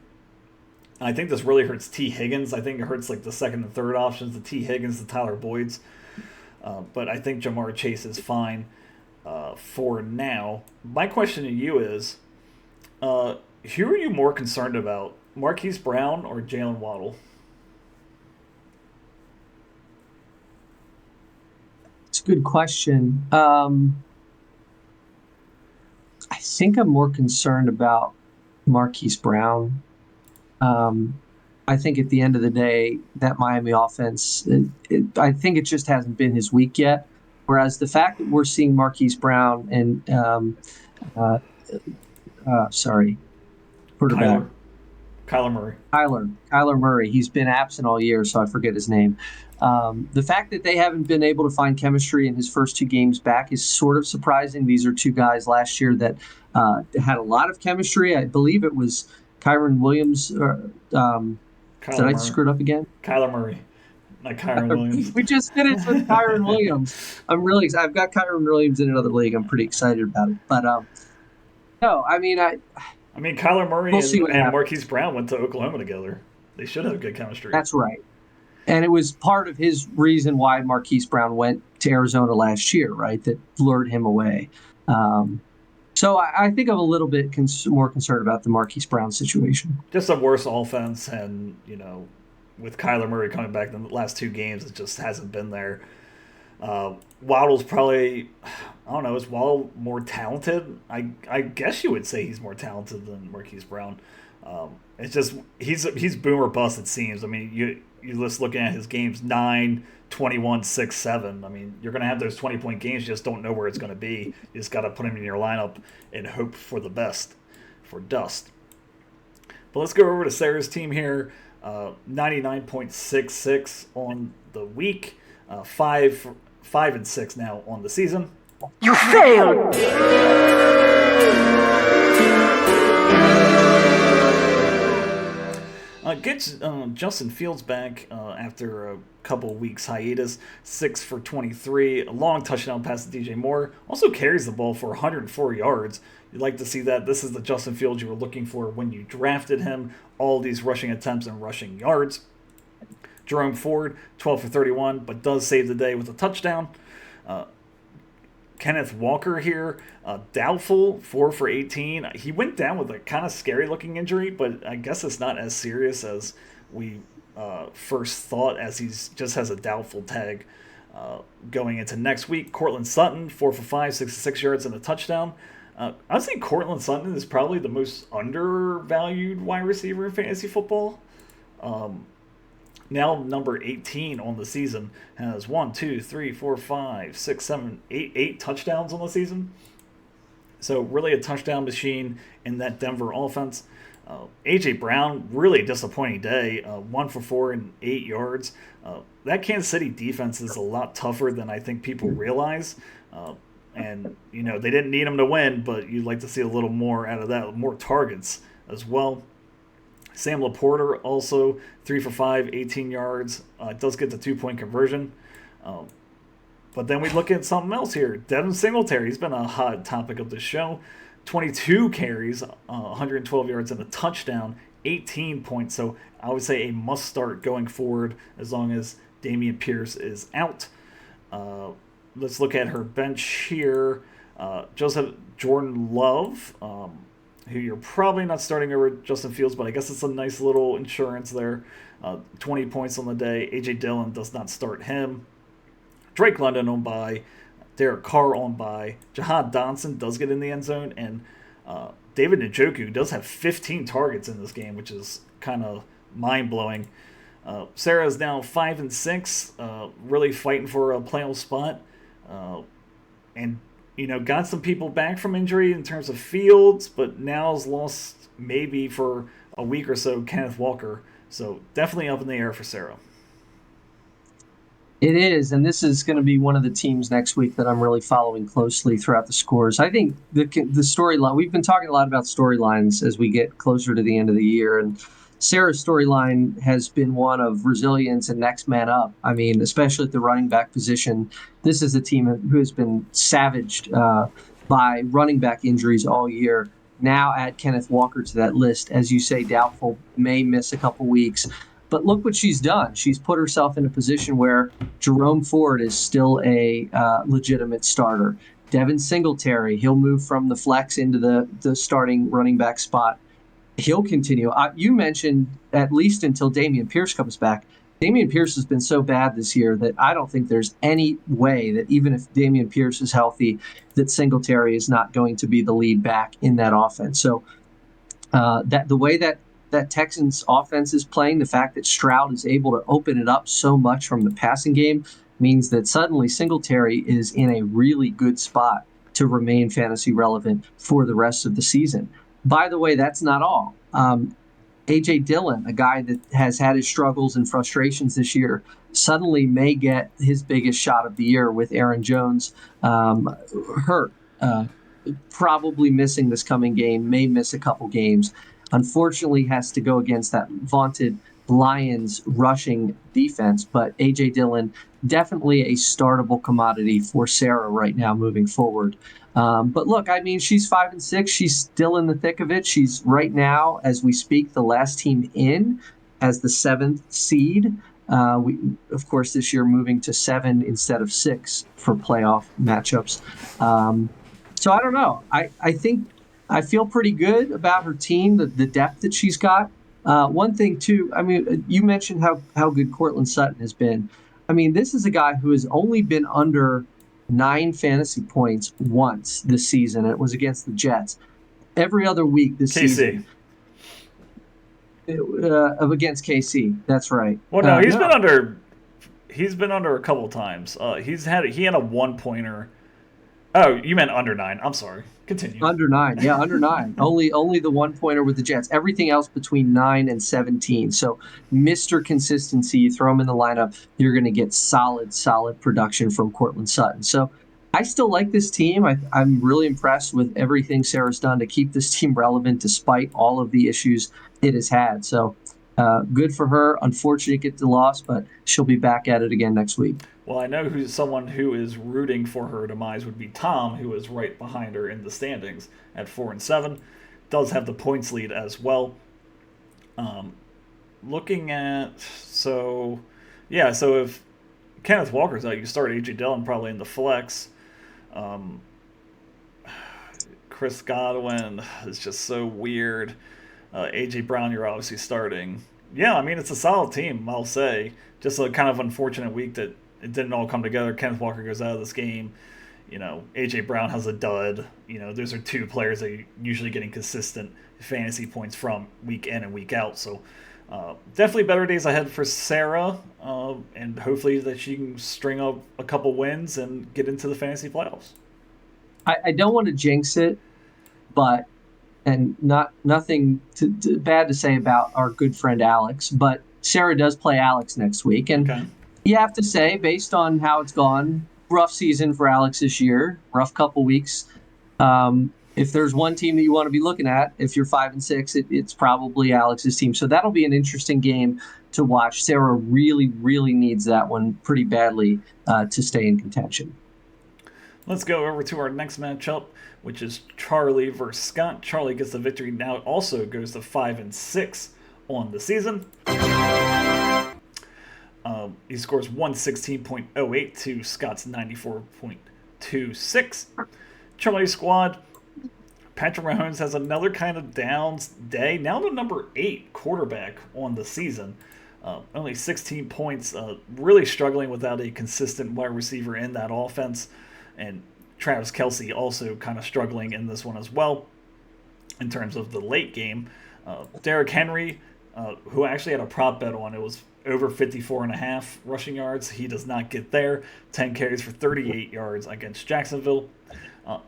I think this really hurts T. Higgins. I think it hurts like the second and third options, the T. Higgins, the Tyler Boyds. But I think Jamar Chase is fine for now. My question to you is, who are you more concerned about, Marquise Brown or Jalen Waddle? It's a good question. I think I'm more concerned about Marquise Brown. I think at the end of the day, that Miami offense, I think it just hasn't been his week yet. Whereas the fact that we're seeing Marquise Brown and, quarterback. Kyler Murray. Kyler Murray. He's been absent all year, so I forget his name. The fact that they haven't been able to find chemistry in his first 2 games back is sort of surprising. These are 2 guys last year that had a lot of chemistry. I believe it was Kyron Williams. Did I screw it up again? Kyler Murray, not Kyron Williams. We just finished with Kyron Williams. I'm really excited. I've got Kyron Williams in another league. I'm pretty excited about it. But no, I mean, Kyler Murray we'll and Marquise Brown went to Oklahoma together. They should have good chemistry. That's right. And it was part of his reason why Marquise Brown went to Arizona last year, right? That lured him away. So I think I'm a little bit more concerned about the Marquise Brown situation. Just a worse offense, and with Kyler Murray coming back in the last 2 games, it just hasn't been there. Waddle's probably, I don't know, is Waddle more talented? I guess you would say he's more talented than Marquise Brown. It's just he's boom or bust, it seems. I mean, you just looking at his games, 9, 21, 6, 7. I mean, you're going to have those 20-point games. You just don't know where it's going to be. You just got to put him in your lineup and hope for the best for dust. But let's go over to Sarah's team here. 99.66 on the week. 5-6 now on the season. You failed! Gets Justin Fields back after a couple weeks hiatus. 6 for 23, a long touchdown pass to DJ Moore. Also carries the ball for 104 yards. You'd like to see that. This is the Justin Fields you were looking for when you drafted him. All these rushing attempts and rushing yards. Jerome Ford, 12 for 31, but does save the day with a touchdown. Kenneth Walker here, doubtful, 4 for 18. He went down with a kind of scary-looking injury, but I guess it's not as serious as we first thought, as he just has a doubtful tag going into next week. Cortland Sutton, 4 for 5, 66 yards and a touchdown. I'd say Cortland Sutton is probably the most undervalued wide receiver in fantasy football. Now number 18 on the season, has 1, 2, 3, 4, 5, 6, 7, 8 touchdowns on the season. So really a touchdown machine in that Denver offense. A.J. Brown, really disappointing day. 1 for 4 and 8 yards. That Kansas City defense is a lot tougher than I think people realize. And, they didn't need him to win, but you'd like to see a little more out of that, more targets as well. Sam Laporta also 3 for 5, 18 yards. Does get the 2-point conversion. But then we look at something else here. Devin Singletary, he's been a hot topic of this show. 22 carries, 112 yards and a touchdown, 18 points. So I would say a must start going forward as long as Dameon Pierce is out. Let's look at her bench here. Joseph Jordan Love, who you're probably not starting over Justin Fields, but I guess it's a nice little insurance there. 20 points on the day. A.J. Dillon does not start him. Drake London on bye. Derek Carr on bye. Jahad Donson does get in the end zone. And David Njoku does have 15 targets in this game, which is kind of mind-blowing. Sarah is now 5-6, really fighting for a playoff spot. And got some people back from injury in terms of Fields, but now's lost maybe for a week or so Kenneth Walker. So definitely up in the air for Sarah. It is, and this is going to be one of the teams next week that I'm really following closely throughout the scores. I think the storyline, we've been talking a lot about storylines as we get closer to the end of the year, and Sarah's storyline has been one of resilience and next man up. I mean, especially at the running back position. This is a team who has been savaged by running back injuries all year. Now add Kenneth Walker to that list. As you say, doubtful, may miss a couple weeks. But look what she's done. She's put herself in a position where Jerome Ford is still a legitimate starter. Devin Singletary, he'll move from the flex into the starting running back spot. He'll continue. You mentioned at least until Dameon Pierce comes back. Dameon Pierce has been so bad this year that I don't think there's any way that even if Dameon Pierce is healthy, that Singletary is not going to be the lead back in that offense. So that the way that Texans offense is playing, the fact that Stroud is able to open it up so much from the passing game means that suddenly Singletary is in a really good spot to remain fantasy relevant for the rest of the season. By the way, that's not all. A.J. Dillon, a guy that has had his struggles and frustrations this year, suddenly may get his biggest shot of the year with Aaron Jones hurt, probably missing this coming game, may miss a couple games. Unfortunately, has to go against that vaunted Lions rushing defense, but A.J. Dillon, definitely a startable commodity for Sarah right now moving forward. But look, I mean, she's 5-6. She's still in the thick of it. She's right now, as we speak, the last team in as the 7th seed. We, of course, this year moving to 7 instead of 6 for playoff matchups. So I don't know. I think I feel pretty good about her team, the depth that she's got. One thing, too, I mean, you mentioned how good Cortland Sutton has been. I mean, this is a guy who has only been under 9 fantasy points once this season. It was against the Jets. Every other week this season. Against KC. That's right. Well, no, he's been under. He's been under a couple times. He had a 1-pointer. Oh, you meant under 9. I'm sorry. Continue. Under 9, yeah, under 9. only the 1-pointer with the Jets. Everything else between 9 and 17. So, Mr. Consistency, you throw him in the lineup, you're going to get solid production from Cortland Sutton. So, I still like this team. I'm really impressed with everything Sarah's done to keep this team relevant despite all of the issues it has had. So, good for her. Unfortunate to get the loss, but she'll be back at it again next week. Well, I know someone who is rooting for her demise would be Tom, who is right behind her in the standings at 4-7. Does have the points lead as well. Looking at so if Kenneth Walker's out, you start A.J. Dillon probably in the flex. Chris Godwin is just so weird. A.J. Brown, you're obviously starting. Yeah, I mean, it's a solid team, I'll say. Just a kind of unfortunate week that it didn't all come together. Kenneth Walker goes out of this game. A.J. Brown has a dud. Those are 2 players that are usually getting consistent fantasy points from week in and week out. So definitely better days ahead for Sarah, and hopefully that she can string up a couple wins and get into the fantasy playoffs. I don't want to jinx it, but nothing bad to say about our good friend Alex, but Sarah does play Alex next week, and okay. You have to say, based on how it's gone, rough season for Alex this year, rough couple weeks. If there's one team that you want to be looking at, if you're 5-6, it's probably Alex's team. So that'll be an interesting game to watch. Sarah really, really needs that one pretty badly to stay in contention. Let's go over to our next matchup, which is Charlie versus Scott. Charlie gets the victory. Now it also goes to 5-6 on the season. He scores 116.08 to Scott's 94.26. Charlie's squad, Patrick Mahomes has another kind of down day. Now the number 8 quarterback on the season. Only 16 points. Really struggling without a consistent wide receiver in that offense. And Travis Kelce also kind of struggling in this one as well in terms of the late game. Derrick Henry, who actually had a prop bet on, it was over 54.5 rushing yards. He does not get there. 10 carries for 38 yards against Jacksonville.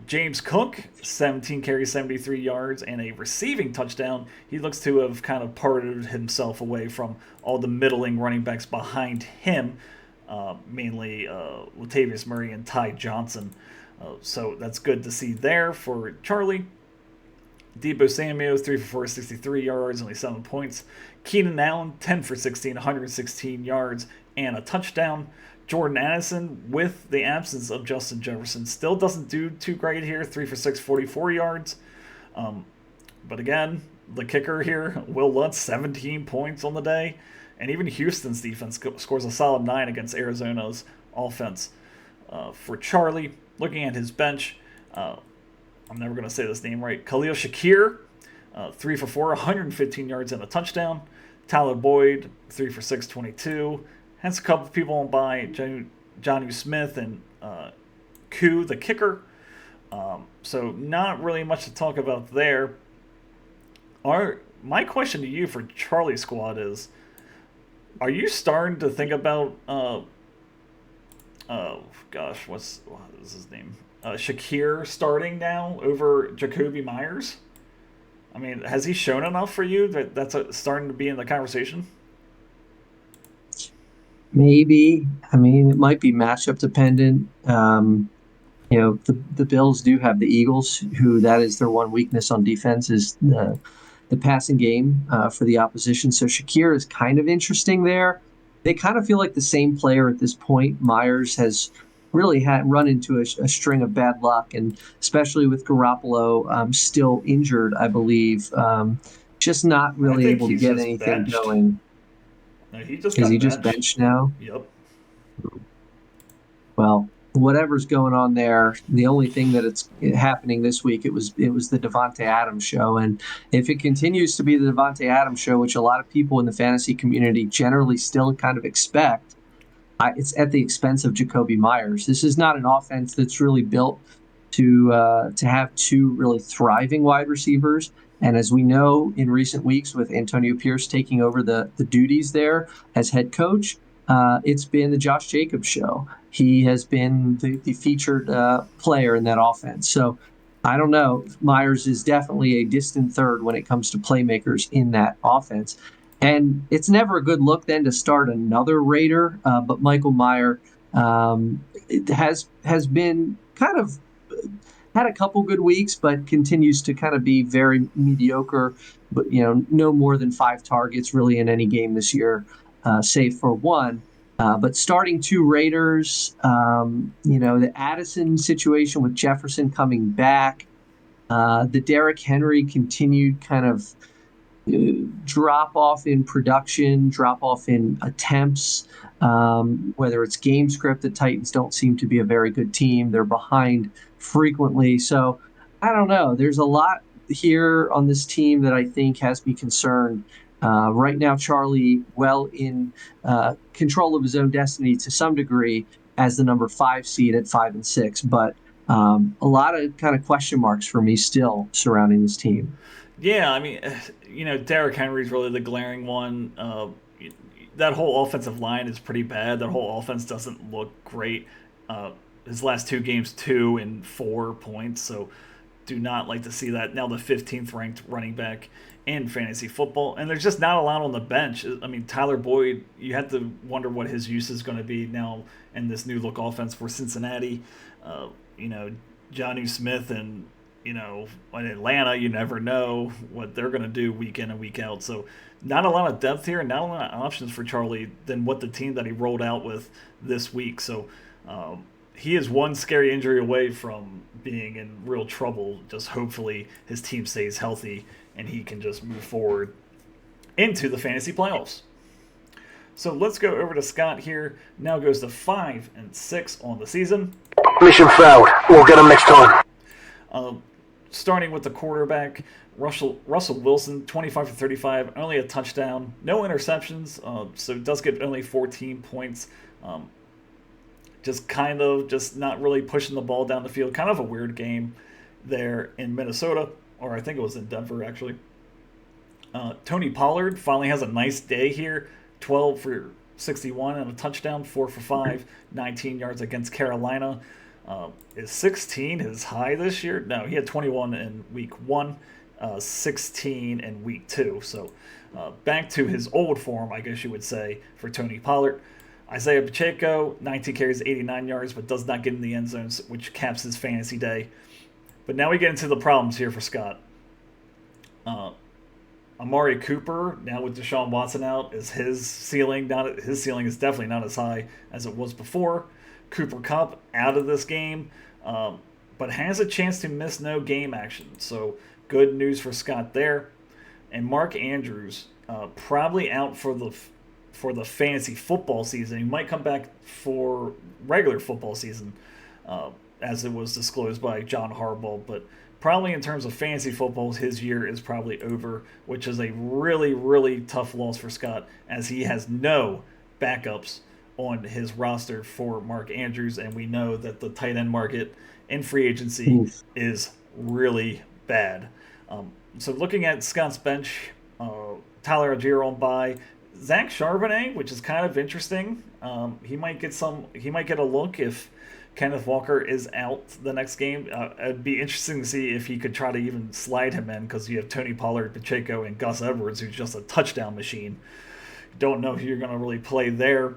James Cook, 17 carries, 73 yards, and a receiving touchdown. He looks to have kind of parted himself away from all the middling running backs behind him, mainly Latavius Murray and Ty Johnson. So that's good to see there for Charlie. Debo Samuel, 3 for 4, 63 yards, only 7 points. Keenan Allen, 10 for 16, 116 yards, and a touchdown. Jordan Addison, with the absence of Justin Jefferson, still doesn't do too great here, 3 for 6, 44 yards. But again, the kicker here, Will Lutz, 17 points on the day. And even Houston's defense scores a solid 9 against Arizona's offense. For Charlie, looking at his bench, I'm never going to say this name right. Khalil Shakir, 3 for 4, 115 yards and a touchdown. Tyler Boyd, 3 for 6, 22. Hence a couple of people on by, Jonnu Smith and Koo, the kicker. So not really much to talk about there. My question to you for Charlie Squad is, are you starting to think about, what is his name? Shakir starting now over Jacoby Myers? I mean, has he shown enough for you that that's starting to be in the conversation? Maybe. I mean, it might be matchup dependent. The Bills do have the Eagles, who that is their one weakness on defense is the passing game for the opposition. So Shakir is kind of interesting there. They kind of feel like the same player at this point. Myers has really had run into a string of bad luck, and especially with Garoppolo still injured, I believe, just not really able to get anything going. No, he just Is got he just benched. benched now? Yep. Well, whatever's going on there, the only thing that it's happening this week, it was the Devontae Adams show, and if it continues to be the Devontae Adams show, which a lot of people in the fantasy community generally still kind of expect, it's at the expense of Jacoby Myers. This is not an offense that's really built to have two really thriving wide receivers. And as we know in recent weeks, with Antonio Pierce taking over the duties there as head coach, it's been the Josh Jacobs show. He has been the featured player in that offense. So I don't know. Myers is definitely a distant third when it comes to playmakers in that offense. And it's never a good look then to start another Raider. But Michael Mayer has been kind of had a couple good weeks, but continues to kind of be very mediocre. But no more than 5 targets really in any game this year, save for one. But starting 2 Raiders, the Addison situation with Jefferson coming back, the Derrick Henry continued kind of drop off in production, drop off in attempts, whether it's game script. The Titans don't seem to be a very good team. They're behind frequently. So I don't know. There's a lot here on this team that I think has me concerned. Right now, Charlie well in control of his own destiny to some degree as the number 5 seed at 5-6, but a lot of kind of question marks for me still surrounding this team. Yeah, I mean, Derrick Henry's really the glaring one. That whole offensive line is pretty bad. That whole offense doesn't look great. His last 2 games, 2 and 4 points, so do not like to see that. Now the 15th ranked running back in fantasy football, and there's just not a lot on the bench. I mean, Tyler Boyd, you have to wonder what his use is going to be now in this new look offense for Cincinnati. Jonnu Smith and in Atlanta, you never know what they're going to do week in and week out. So not a lot of depth here, and not a lot of options for Charlie than what the team that he rolled out with this week. So he is one scary injury away from being in real trouble. Just hopefully his team stays healthy and he can just move forward into the fantasy playoffs. So let's go over to Scott here. Now goes to 5-6 on the season. Mission failed. We'll get him next time. Starting with the quarterback, Russell Wilson, 25 for 35, only a touchdown, no interceptions, so does get only 14 points. Just not really pushing the ball down the field. Kind of a weird game there in Minnesota, or I think it was in Denver, actually. Tony Pollard finally has a nice day here, 12 for 61 and a touchdown, 4 for 5, 19 yards against Carolina. Is 16 his high this year? No, he had 21 in week 1, 16 in week 2. So back to his old form, I guess you would say, for Tony Pollard. Isaiah Pacheco, 19 carries, 89 yards, but does not get in the end zones, which caps his fantasy day. But now we get into the problems here for Scott. Amari Cooper, now with Deshaun Watson out, is his ceiling. His ceiling is definitely not as high as it was before. Cooper Kupp out of this game, but has a chance to miss no game action. So good news for Scott there. And Mark Andrews probably out for the fantasy football season. He might come back for regular football season, as it was disclosed by John Harbaugh, but probably in terms of fantasy football, his year is probably over, which is a really, really tough loss for Scott, as he has no backups on his roster for Mark Andrews, and we know that the tight end market in free agency is really bad. So looking at Scott's bench, Tyler Algier on bye, Zach Charbonnet, which is kind of interesting. He might get a look if Kenneth Walker is out the next game. It'd be interesting to see if he could try to even slide him in, because you have Tony Pollard, Pacheco, and Gus Edwards, who's just a touchdown machine. Don't know who you're going to really play there.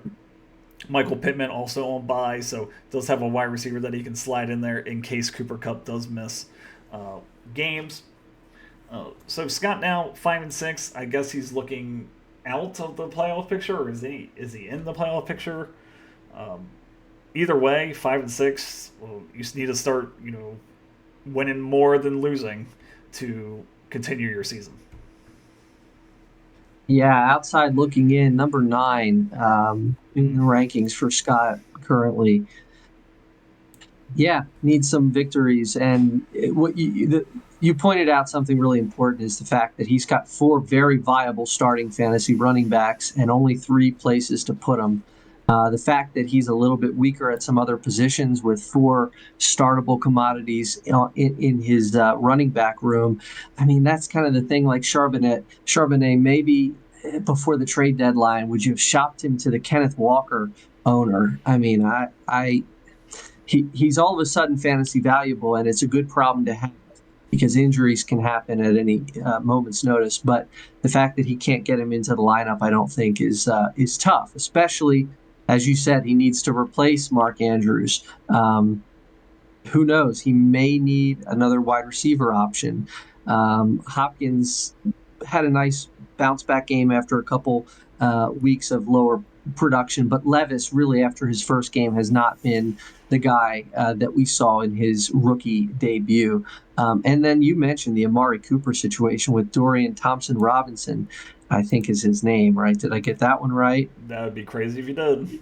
Michael Pittman also on bye, so does have a wide receiver that he can slide in there in case Cooper Kupp does miss games. So Scott now 5-6. I guess he's looking out of the playoff picture, or is he in the playoff picture? Either way, 5-6. Well, you just need to start, winning more than losing to continue your season. Yeah, outside looking in, number 9 in the rankings for Scott currently. Yeah, needs some victories. And what you pointed out something really important is the fact that he's got 4 very viable starting fantasy running backs and only 3 places to put them. The fact that he's a little bit weaker at some other positions with 4 startable commodities in his running back room. I mean, that's kind of the thing. Like Charbonnet, maybe before the trade deadline, would you have shopped him to the Kenneth Walker owner? I mean, he's all of a sudden fantasy valuable, and it's a good problem to have, because injuries can happen at any moment's notice. But the fact that he can't get him into the lineup, I don't think is tough, especially, as you said, he needs to replace Mark Andrews. Who knows? He may need another wide receiver option. Hopkins had a nice bounce back game after a couple weeks of lower production, but Levis really, after his first game, has not been the guy that we saw in his rookie debut. And then you mentioned the Amari Cooper situation with Dorian Thompson-Robinson, I think is his name, right? Did I get that one right? That would be crazy if you did.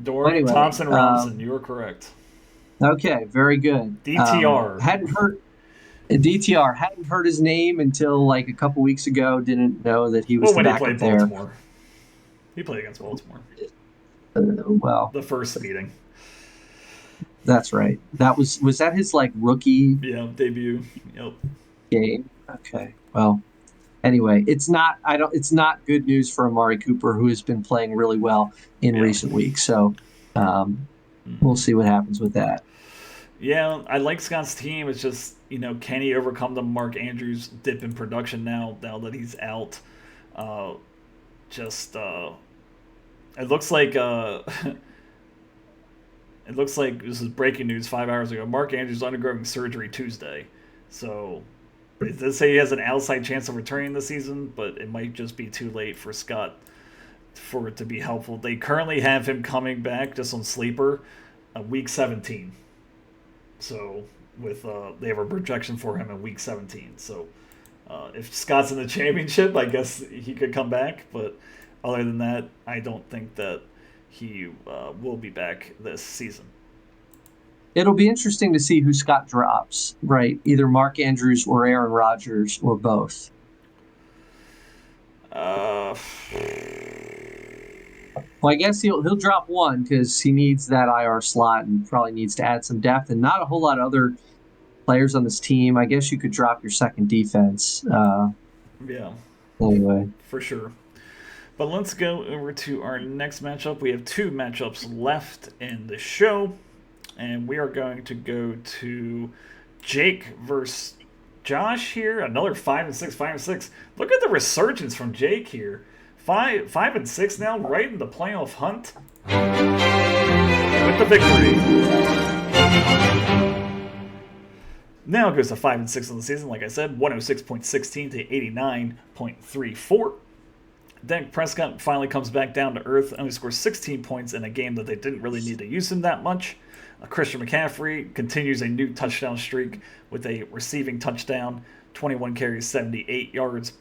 Dorian Thompson-Robinson, you were correct. Okay, very good. DTR. DTR hadn't heard his name until like a couple weeks ago. Didn't know that he was the backup there. Baltimore. He played against Baltimore. Well, the first meeting. That's right. Was that his like rookie? Debut. Yep. Game. Okay. Well, anyway, it's not good news for Amari Cooper, who has been playing really well in recent weeks. So we'll see what happens with that. Yeah, I like Scott's team. It's just, can he overcome the Mark Andrews dip in production now that he's out? It looks like this is breaking news 5 hours ago. Mark Andrews undergoing surgery Tuesday. So it does say he has an outside chance of returning this season, but it might just be too late for Scott for it to be helpful. They currently have him coming back just on Sleeper week 17. So they have a projection for him in week 17. So if Scott's in the championship, I guess he could come back. But other than that, I don't think that he will be back this season. It'll be interesting to see who Scott drops, right? Either Mark Andrews or Aaron Rodgers or both. Well, I guess he'll drop one because he needs that IR slot and probably needs to add some depth, and not a whole lot of other players on this team. I guess you could drop your second defense. Anyway. For sure. But let's go over to our next matchup. We have 2 matchups left in the show, and we are going to go to Jake versus Josh here. Another 5-6. Look at the resurgence from Jake here. 5-6 now, right in the playoff hunt with the victory. Now it goes to 5-6 on the season, like I said, 106.16 to 89.34. Dak Prescott finally comes back down to earth, only scores 16 points in a game that they didn't really need to use him that much. Christian McCaffrey continues a new touchdown streak with a receiving touchdown, 21 carries, 78 yards.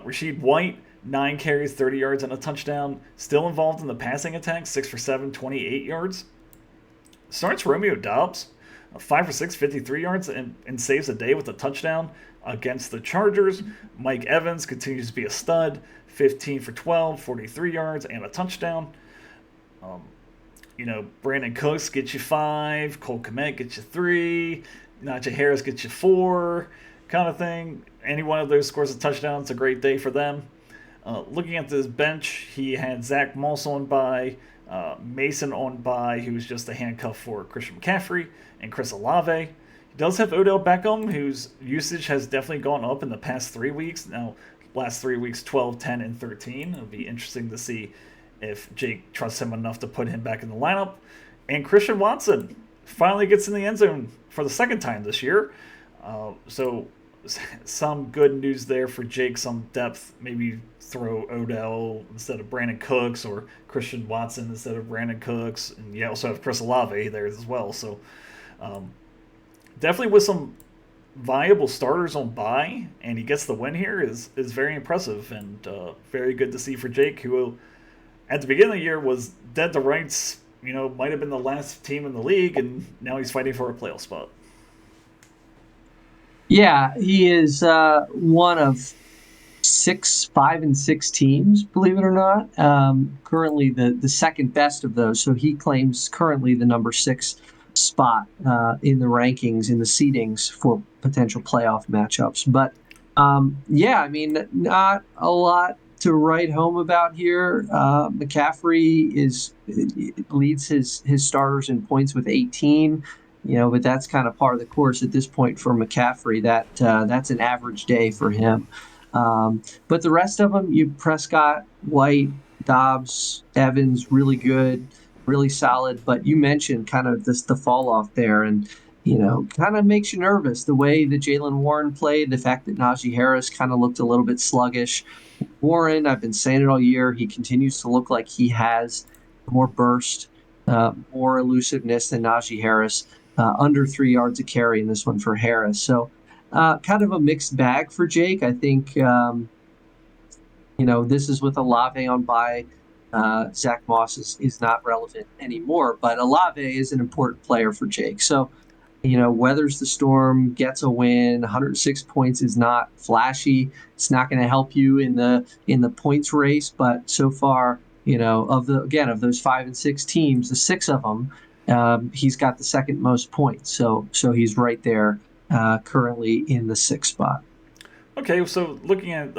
Rashid White, 9 carries, 30 yards, and a touchdown. Still involved in the passing attack, 6 for 7, 28 yards. Starts Romeo Doubs, 5 for 6, 53 yards, and saves a day with a touchdown against the Chargers. Mike Evans continues to be a stud, 15 for 12, 43 yards, and a touchdown. Brandon Cooks gets you 5, Cole Kmet gets you 3, Najee Harris gets you 4, kind of thing. Any one of those scores a touchdown, it's a great day for them. Looking at this bench, he had Zach Moss on bye, Mason on bye, who was just a handcuff for Christian McCaffrey, and Chris Olave. He does have Odell Beckham, whose usage has definitely gone up in the past 3 weeks. Now, last 3 weeks, 12, 10, and 13. It'll be interesting to see if Jake trusts him enough to put him back in the lineup. And Christian Watson finally gets in the end zone for the second time this year. So some good news there for Jake, some depth. Maybe throw Odell instead of Brandon Cooks, or Christian Watson instead of Brandon Cooks. And you also have Chris Olave there as well. So definitely with some viable starters on bye, and he gets the win here is very impressive, and very good to see for Jake, who at the beginning of the year was dead to rights, might have been the last team in the league, and now he's fighting for a playoff spot. Yeah, he is one of 5 and 6 teams, believe it or not. Currently the second best of those, so he claims currently the number 6 spot in the rankings, in the seedings for potential playoff matchups. But not a lot to write home about here. McCaffrey leads his starters in points with 18. But that's kind of par of the course at this point for McCaffrey. That's an average day for him. But the rest of them, Prescott, White, Dobbs, Evans, really good, really solid. But you mentioned kind of the fall off there, and kind of makes you nervous the way that Jaylen Warren played. The fact that Najee Harris kind of looked a little bit sluggish. Warren, I've been saying it all year, he continues to look like he has more burst, more elusiveness than Najee Harris. Under 3 yards a carry in this one for Harris. So kind of a mixed bag for Jake. I think, this is with Olave on bye. Zach Moss is not relevant anymore, but Olave is an important player for Jake. So, weathers the storm, gets a win. 106 points is not flashy. It's not going to help you in the points race, but so far, of those 5 and 6 teams, the 6 of them, he's got the second most points. So he's right there currently in the 6th spot. Okay, so looking at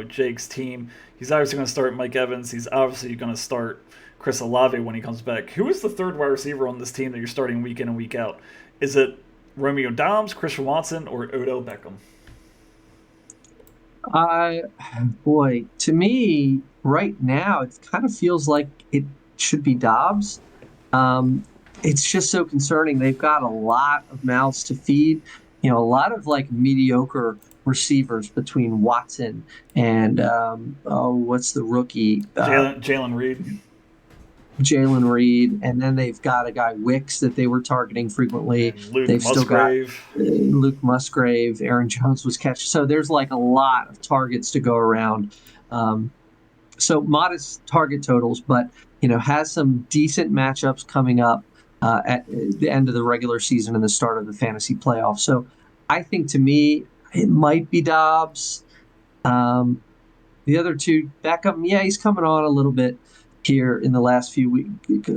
Jake's team, he's obviously going to start Mike Evans. He's obviously going to start Chris Olave when he comes back. Who is the third wide receiver on this team that you're starting week in and week out? Is it Romeo Doubs, Christian Watson, or Odell Beckham? To me, right now, it kind of feels like it should be Dobbs. It's just so concerning. They've got a lot of mouths to feed. A lot of mediocre receivers between Watson and what's the rookie? Jalen Reed. Jalen Reed, and then they've got a guy Wicks that they were targeting frequently. They've Musgrave. Still got Luke Musgrave. Aaron Jones was catching. So there's a lot of targets to go around. So modest target totals, but has some decent matchups coming up at the end of the regular season and the start of the fantasy playoffs. So I think, to me, it might be Dobbs. The other two, Beckham, he's coming on a little bit here in the last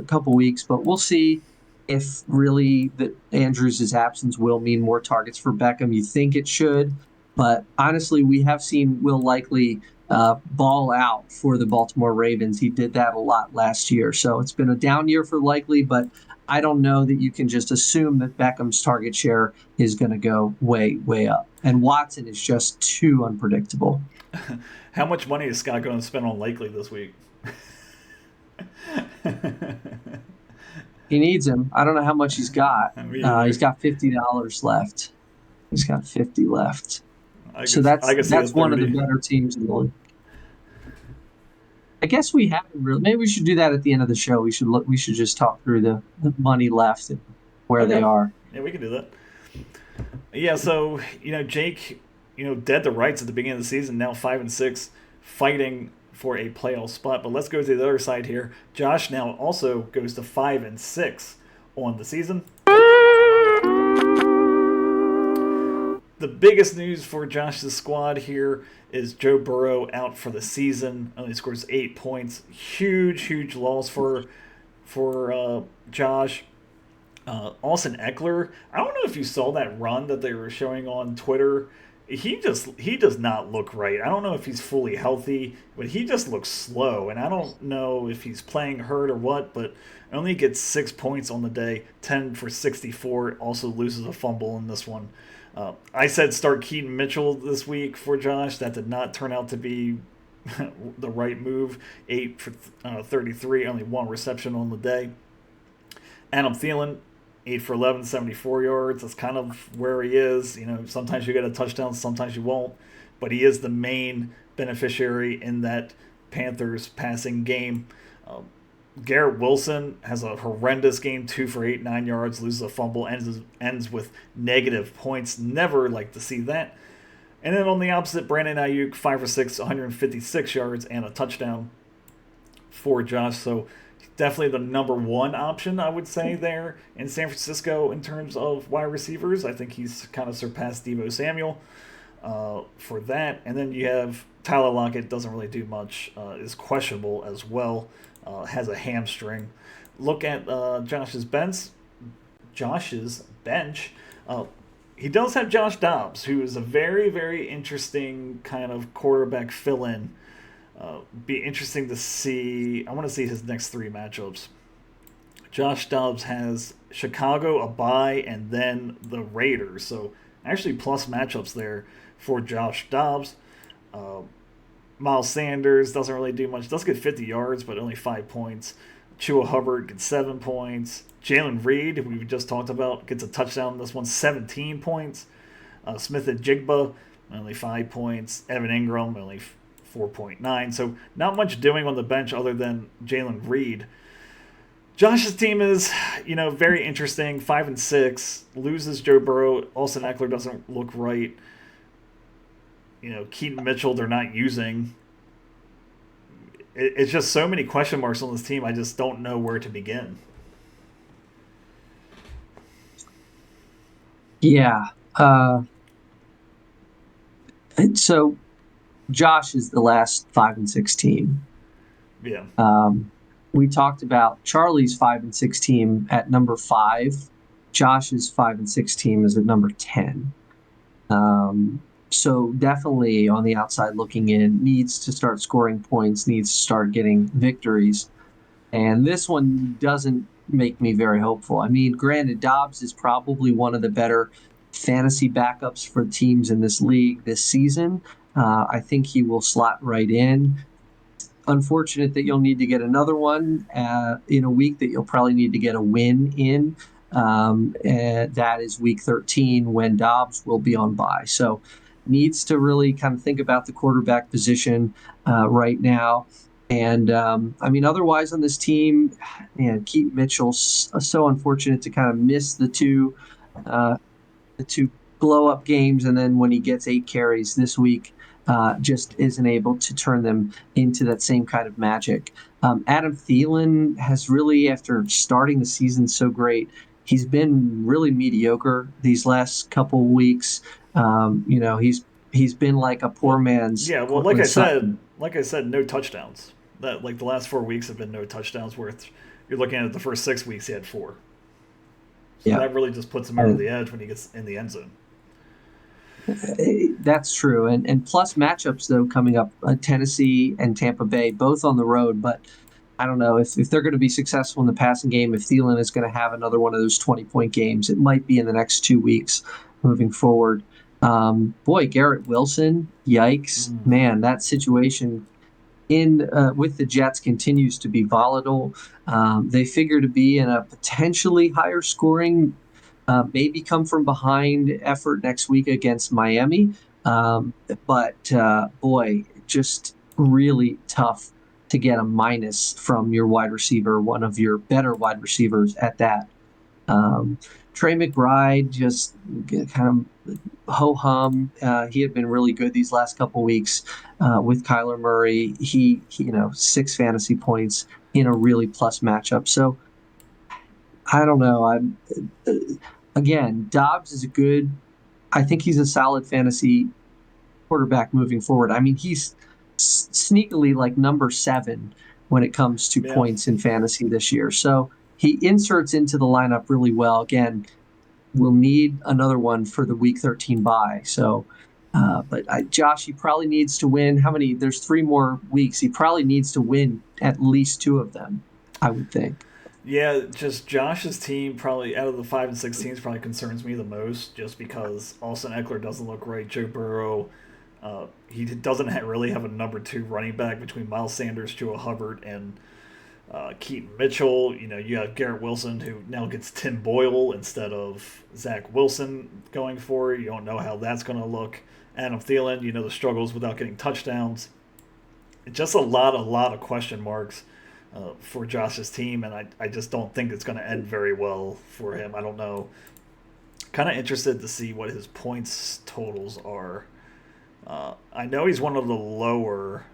couple weeks, but we'll see if really that Andrews' absence will mean more targets for Beckham. You think it should, but honestly, we have seen Will Likely ball out for the Baltimore Ravens. He did that a lot last year, so it's been a down year for Likely, but I don't know that you can just assume that Beckham's target share is going to go way, way up. And Watson is just too unpredictable. How much money is Scott going to spend on Likely this week? He needs him. I don't know how much he's got. He's got $50 left. He's got 50 left. So I could see a that's one of the 30. better teams in the league. I guess we haven't really. Maybe we should do that at the end of the show. We should look. We should just talk through the money left and where they Okay. are. Yeah, we can do that. Yeah, so Jake, dead to rights at the beginning of the season. Now 5-6, fighting for a playoff spot. But let's go to the other side here. Josh now also goes to 5-6 on the season. The biggest news for Josh's squad here is Joe Burrow out for the season. Only scores 8 points. Huge loss for Josh. Austin Eckler. I don't know if you saw that run that they were showing on Twitter. He does not look right. I don't know if he's fully healthy, but he just looks slow, and I don't know if he's playing hurt or what. But only gets 6 points on the day, 10 for 64. Also loses a fumble in this one. I said start Keaton Mitchell this week for Josh. That did not turn out to be the right move. 8 for 33, only 1 reception on the day. Adam Thielen, 8 for 11, 74 yards. That's kind of where he is. Sometimes you get a touchdown, sometimes you won't. But he is the main beneficiary in that Panthers passing game. Garrett Wilson has a horrendous game, 2 for 8, 9 yards, loses a fumble, ends with negative points. Never like to see that. And then on the opposite, Brandon Ayuk, 5 for 6, 156 yards, and a touchdown for Josh. So definitely the number one option, I would say, there in San Francisco in terms of wide receivers. I think he's kind of surpassed Deebo Samuel for that. And then you have Tyler Lockett, doesn't really do much, is questionable as well, has a hamstring. Look at Josh's bench. He does have Josh Dobbs, who is a very interesting kind of quarterback fill-in. Be interesting to see. I want to see his next 3 matchups. Josh Dobbs has Chicago, a bye, and then the Raiders. So actually plus matchups there for Josh Dobbs. Miles Sanders doesn't really do much. Does get 50 yards, but only 5 points. Chua Hubbard gets 7 points. Jalen Reed, who we just talked about, gets a touchdown. This one, 17 points. Smith and Jigba, only 5 points. Evan Ingram, only 4.9. So not much doing on the bench other than Jalen Reed. Josh's team is, very interesting. 5-6, loses Joe Burrow. Austin Eckler doesn't look right. Keaton Mitchell they're not using. It's just so many question marks on this team. I just don't know where to begin. Yeah. So Josh is the last 5-6 team. Yeah. We talked about Charlie's 5-6 team at number 5. Josh's 5-6 team is at number 10. So definitely on the outside looking in, needs to start scoring points, needs to start getting victories. And this one doesn't make me very hopeful. I mean, granted, Dobbs is probably one of the better fantasy backups for teams in this league this season. I think he will slot right in. Unfortunate that you'll need to get another one in a week that you'll probably need to get a win in. And that is week 13 when Dobbs will be on bye. So needs to really kind of think about the quarterback position right now. And otherwise on this team, Keaton Mitchell's so unfortunate to kind of miss the two blow up games, and then when he gets 8 carries this week, just isn't able to turn them into that same kind of magic. Adam Thielen has really, after starting the season so great, he's been really mediocre these last couple weeks. He's been like a poor man's. Yeah, well, like I said, no touchdowns. That the last 4 weeks have been no touchdowns. You're looking at the first 6 weeks, he had 4. So that really just puts him over the edge when he gets in the end zone. That's true, and plus matchups though coming up, Tennessee and Tampa Bay, both on the road. But I don't know if they're going to be successful in the passing game. If Thielen is going to have another one of those 20-point games, it might be in the next 2 weeks moving forward. Garrett Wilson, yikes, man, that situation in with the Jets continues to be volatile. They figure to be in a potentially higher scoring, maybe come from behind effort next week against Miami. But boy, just really tough to get a minus from your wide receiver, one of your better wide receivers at that. Trey McBride just kind of ho hum. He had been really good these last couple weeks with Kyler Murray. He 6 fantasy points in a really plus matchup. So I don't know. I'm again, Dobbs is a good. I think he's a solid fantasy quarterback moving forward. I mean, he's sneakily like number 7 when it comes to points in fantasy this year. So he inserts into the lineup really well. Again, we'll need another one for the week 13 bye. So, Josh, he probably needs to win. How many? There's 3 more weeks. He probably needs to win at least 2 of them, I would think. Yeah, just Josh's team probably out of the 5 and 6 teams probably concerns me the most, just because Austin Eckler doesn't look right. Joe Burrow, he doesn't really have a number 2 running back between Miles Sanders, Joe Hubbard, and Keaton Mitchell. You have Garrett Wilson, who now gets Tim Boyle instead of Zach Wilson going forward. You don't know how that's going to look. Adam Thielen, the struggles without getting touchdowns. Just a lot of question marks for Josh's team, and I just don't think it's going to end very well for him. I don't know. Kind of interested to see what his points totals are. I know he's one of the lower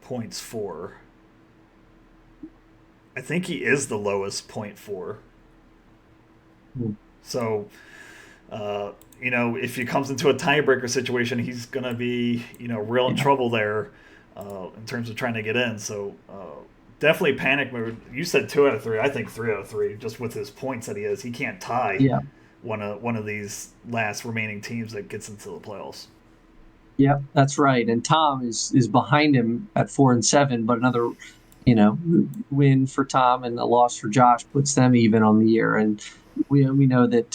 points for. I think he is the lowest point for. So, if he comes into a tiebreaker situation, he's going to be, real in trouble there in terms of trying to get in. So, definitely panic mode. You said 2 out of 3. I think 3 out of 3, just with his points that he has. He can't tie one of these last remaining teams that gets into the playoffs. Yeah, that's right. And Tom is behind him at 4 and 7, but another win for Tom and a loss for Josh puts them even on the year. And we know that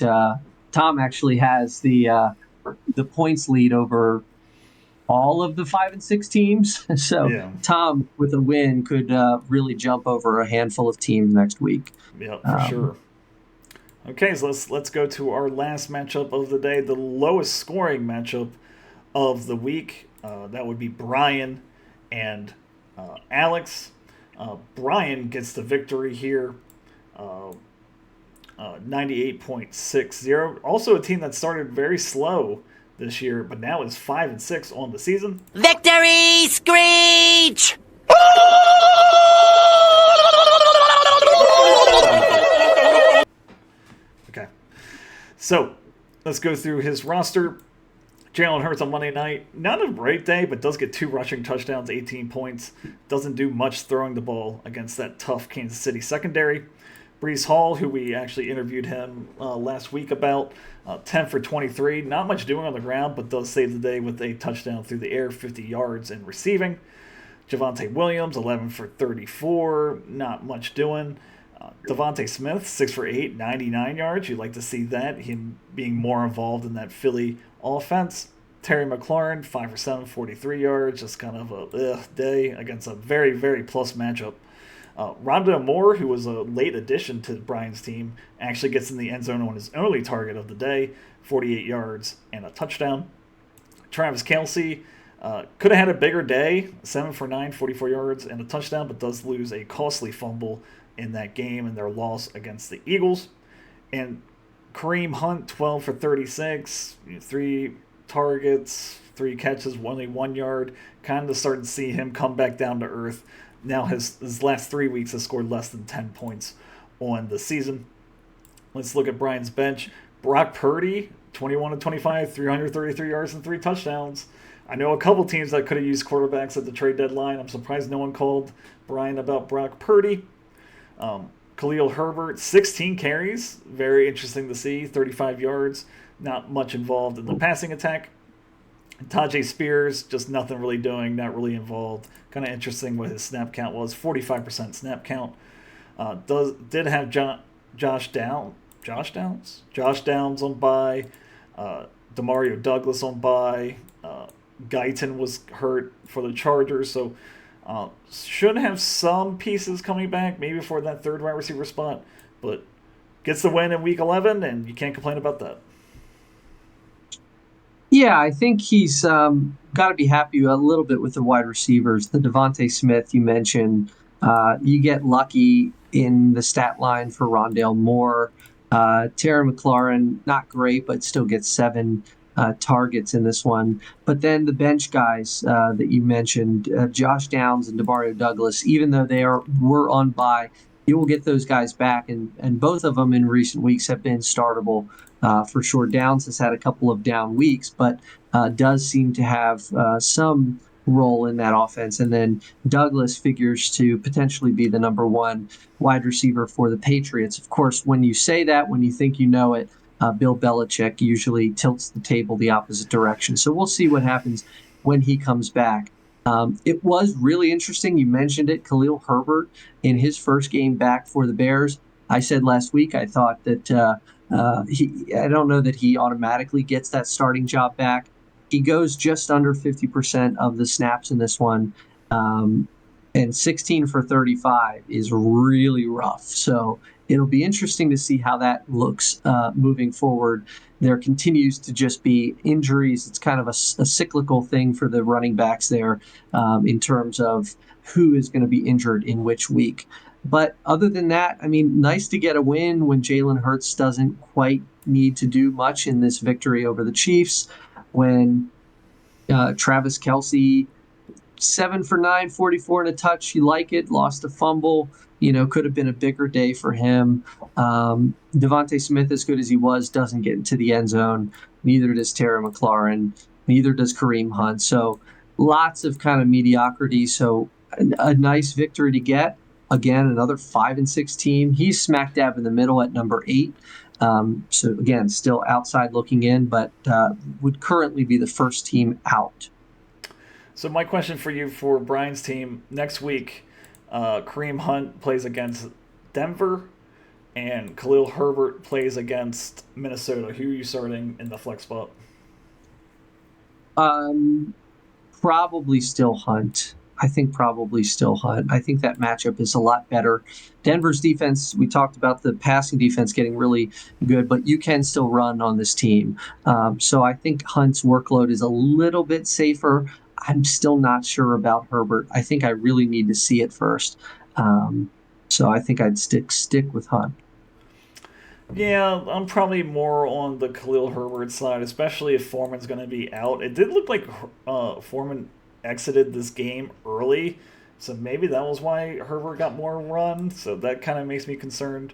Tom actually has the points lead over all of the 5 and 6 teams. So Tom, with a win, could really jump over a handful of teams next week. Yeah, for sure. Okay, so let's go to our last matchup of the day, the lowest scoring matchup of the week. That would be Brian and Alex. Brian gets the victory here, 98.60. Also a team that started very slow this year, but now is 5 and 6 on the season. Victory screech! Okay, so let's go through his roster. Jalen Hurts on Monday night, not a great day, but does get 2 rushing touchdowns, 18 points. Doesn't do much throwing the ball against that tough Kansas City secondary. Breece Hall, who we actually interviewed him last week about, 10 for 23. Not much doing on the ground, but does save the day with a touchdown through the air, 50 yards in receiving. Javonte Williams, 11 for 34. Not much doing. Devontae Smith, 6 for 8, 99 yards. You'd like to see that, him being more involved in that Philly offense. Terry McLaurin, 5 for 7, 43 yards. Just kind of a day against a very, very plus matchup. Rondale Moore, who was a late addition to Brian's team, actually gets in the end zone on his only target of the day, 48 yards and a touchdown. Travis Kelce could have had a bigger day, 7 for 9, 44 yards and a touchdown, but does lose a costly fumble in that game and their loss against the Eagles. And Kareem Hunt, 12 for 36, 3 targets, 3 catches, only 1 yard. Kind of starting to see him come back down to earth. Now his last 3 weeks has scored less than 10 points on the season. Let's look at Brian's bench. Brock Purdy, 21 to 25, 333 yards and 3 touchdowns. I know a couple teams that could have used quarterbacks at the trade deadline. I'm surprised no one called Brian about Brock Purdy. Khalil Herbert, 16 carries. Very interesting to see. 35 yards. Not much involved in the passing attack. Tajay Spears, just nothing really doing. Not really involved. Kind of interesting what his snap count was. 45% snap count. Did have Josh Downs on bye. Demario Douglas on bye. Guyton was hurt for the Chargers. So Should have some pieces coming back, maybe for that third wide receiver spot, but gets the win in Week 11, and you can't complain about that. Yeah, I think he's got to be happy a little bit with the wide receivers. The Devontae Smith you mentioned, you get lucky in the stat line for Rondale Moore. Terry McLaurin, not great, but still gets 7 targets in this one. But then the bench guys that you mentioned, Josh Downs and DeMario Douglas, even though were on bye, you will get those guys back, and both of them in recent weeks have been startable. For sure, Downs has had a couple of down weeks, but does seem to have some role in that offense. And then Douglas figures to potentially be the number 1 wide receiver for the Patriots. Of course, when you say that, when you think you know it, Bill Belichick usually tilts the table the opposite direction. So we'll see what happens when he comes back. It was really interesting. You mentioned it, Khalil Herbert in his first game back for the Bears. I said last week I thought that I don't know that he automatically gets that starting job back. He goes just under 50% of the snaps in this one, and 16 for 35 is really rough. So it'll be interesting to see how that looks moving forward. There continues to just be injuries. It's kind of a cyclical thing for the running backs there in terms of who is going to be injured in which week. But other than that, I mean, nice to get a win when Jalen Hurts doesn't quite need to do much in this victory over the Chiefs. When Travis Kelce, 7 for 9, 44 and a touch. You like it. Lost a fumble. Could have been a bigger day for him. Devontae Smith, as good as he was, doesn't get into the end zone. Neither does Terry McLaurin. Neither does Kareem Hunt. So lots of kind of mediocrity. So a nice victory to get. Again, another 5-6 team. He's smack dab in the middle at number 8. So again, still outside looking in, but would currently be the first team out. So my question for you for Brian's team next week, Kareem Hunt plays against Denver, and Khalil Herbert plays against Minnesota. Who are you starting in the flex spot? Probably still Hunt. I think probably still Hunt. I think that matchup is a lot better. Denver's defense, we talked about the passing defense getting really good, but you can still run on this team. So I think Hunt's workload is a little bit safer. I'm still not sure about Herbert. I think I really need to see it first. So I think I'd stick with Hunt. Yeah, I'm probably more on the Khalil Herbert side, especially if Foreman's going to be out. It did look like Foreman exited this game early, so maybe that was why Herbert got more run, so that kind of makes me concerned.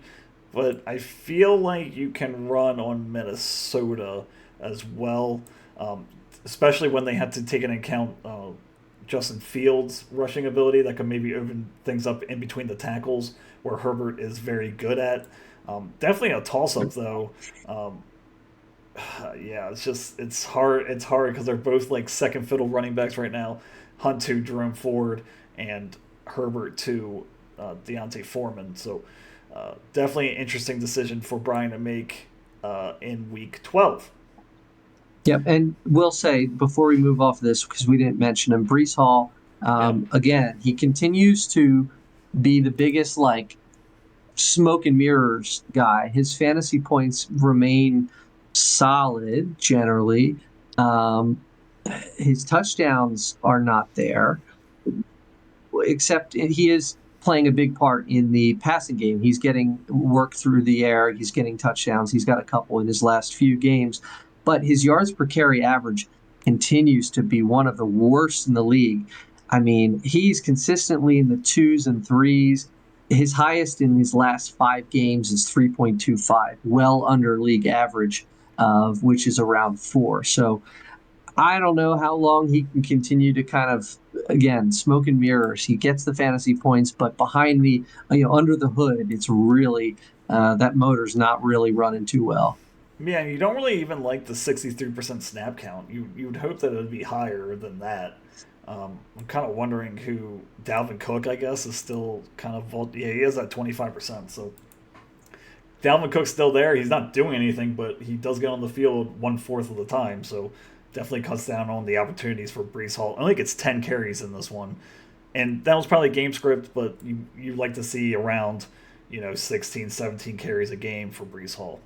But I feel like you can run on Minnesota as well, especially when they had to take into account Justin Fields' rushing ability that could maybe open things up in between the tackles, where Herbert is very good at. Definitely a toss-up, though. Yeah, it's hard because they're both like second fiddle running backs right now. Hunt to Jerome Ford and Herbert to Deontay Foreman. So definitely an interesting decision for Brian to make in Week 12. Yep, and we'll say before we move off this, because we didn't mention him, Breece Hall. Again, he continues to be the biggest smoke and mirrors guy. His fantasy points remain solid generally. His touchdowns are not there, except he is playing a big part in the passing game. He's getting work through the air. He's getting touchdowns. He's got a couple in his last few games. But his yards per carry average continues to be one of the worst in the league. I mean, he's consistently in the 2s and 3s. His highest in his last 5 games is 3.25, well under league average, which is around 4. So I don't know how long he can continue to kind of, again, smoke and mirrors. He gets the fantasy points, but behind the, under the hood, it's really, that motor's not really running too well. Yeah, you don't really even like the 63% snap count. You would hope that it would be higher than that. I'm kind of wondering who Dalvin Cook, I guess, is still kind of he is at 25%. So Dalvin Cook's still there. He's not doing anything, but he does get on the field 1/4 of the time. So definitely cuts down on the opportunities for Breece Hall. I think it's 10 carries in this one. And that was probably game script, but you like to see around, 16, 17 carries a game for Brees Hall.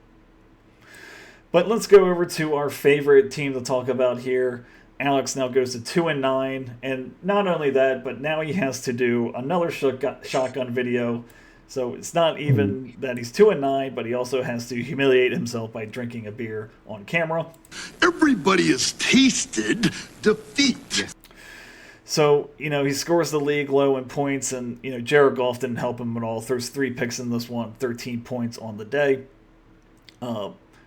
But let's go over to our favorite team to talk about here. Alex now goes to 2-9, and not only that, but now he has to do another shotgun video. So it's not even that he's 2-9, but he also has to humiliate himself by drinking a beer on camera. Everybody has tasted defeat. So, he scores the league low in points, and, Jared Goff didn't help him at all. Throws 3 picks in this one, 13 points on the day.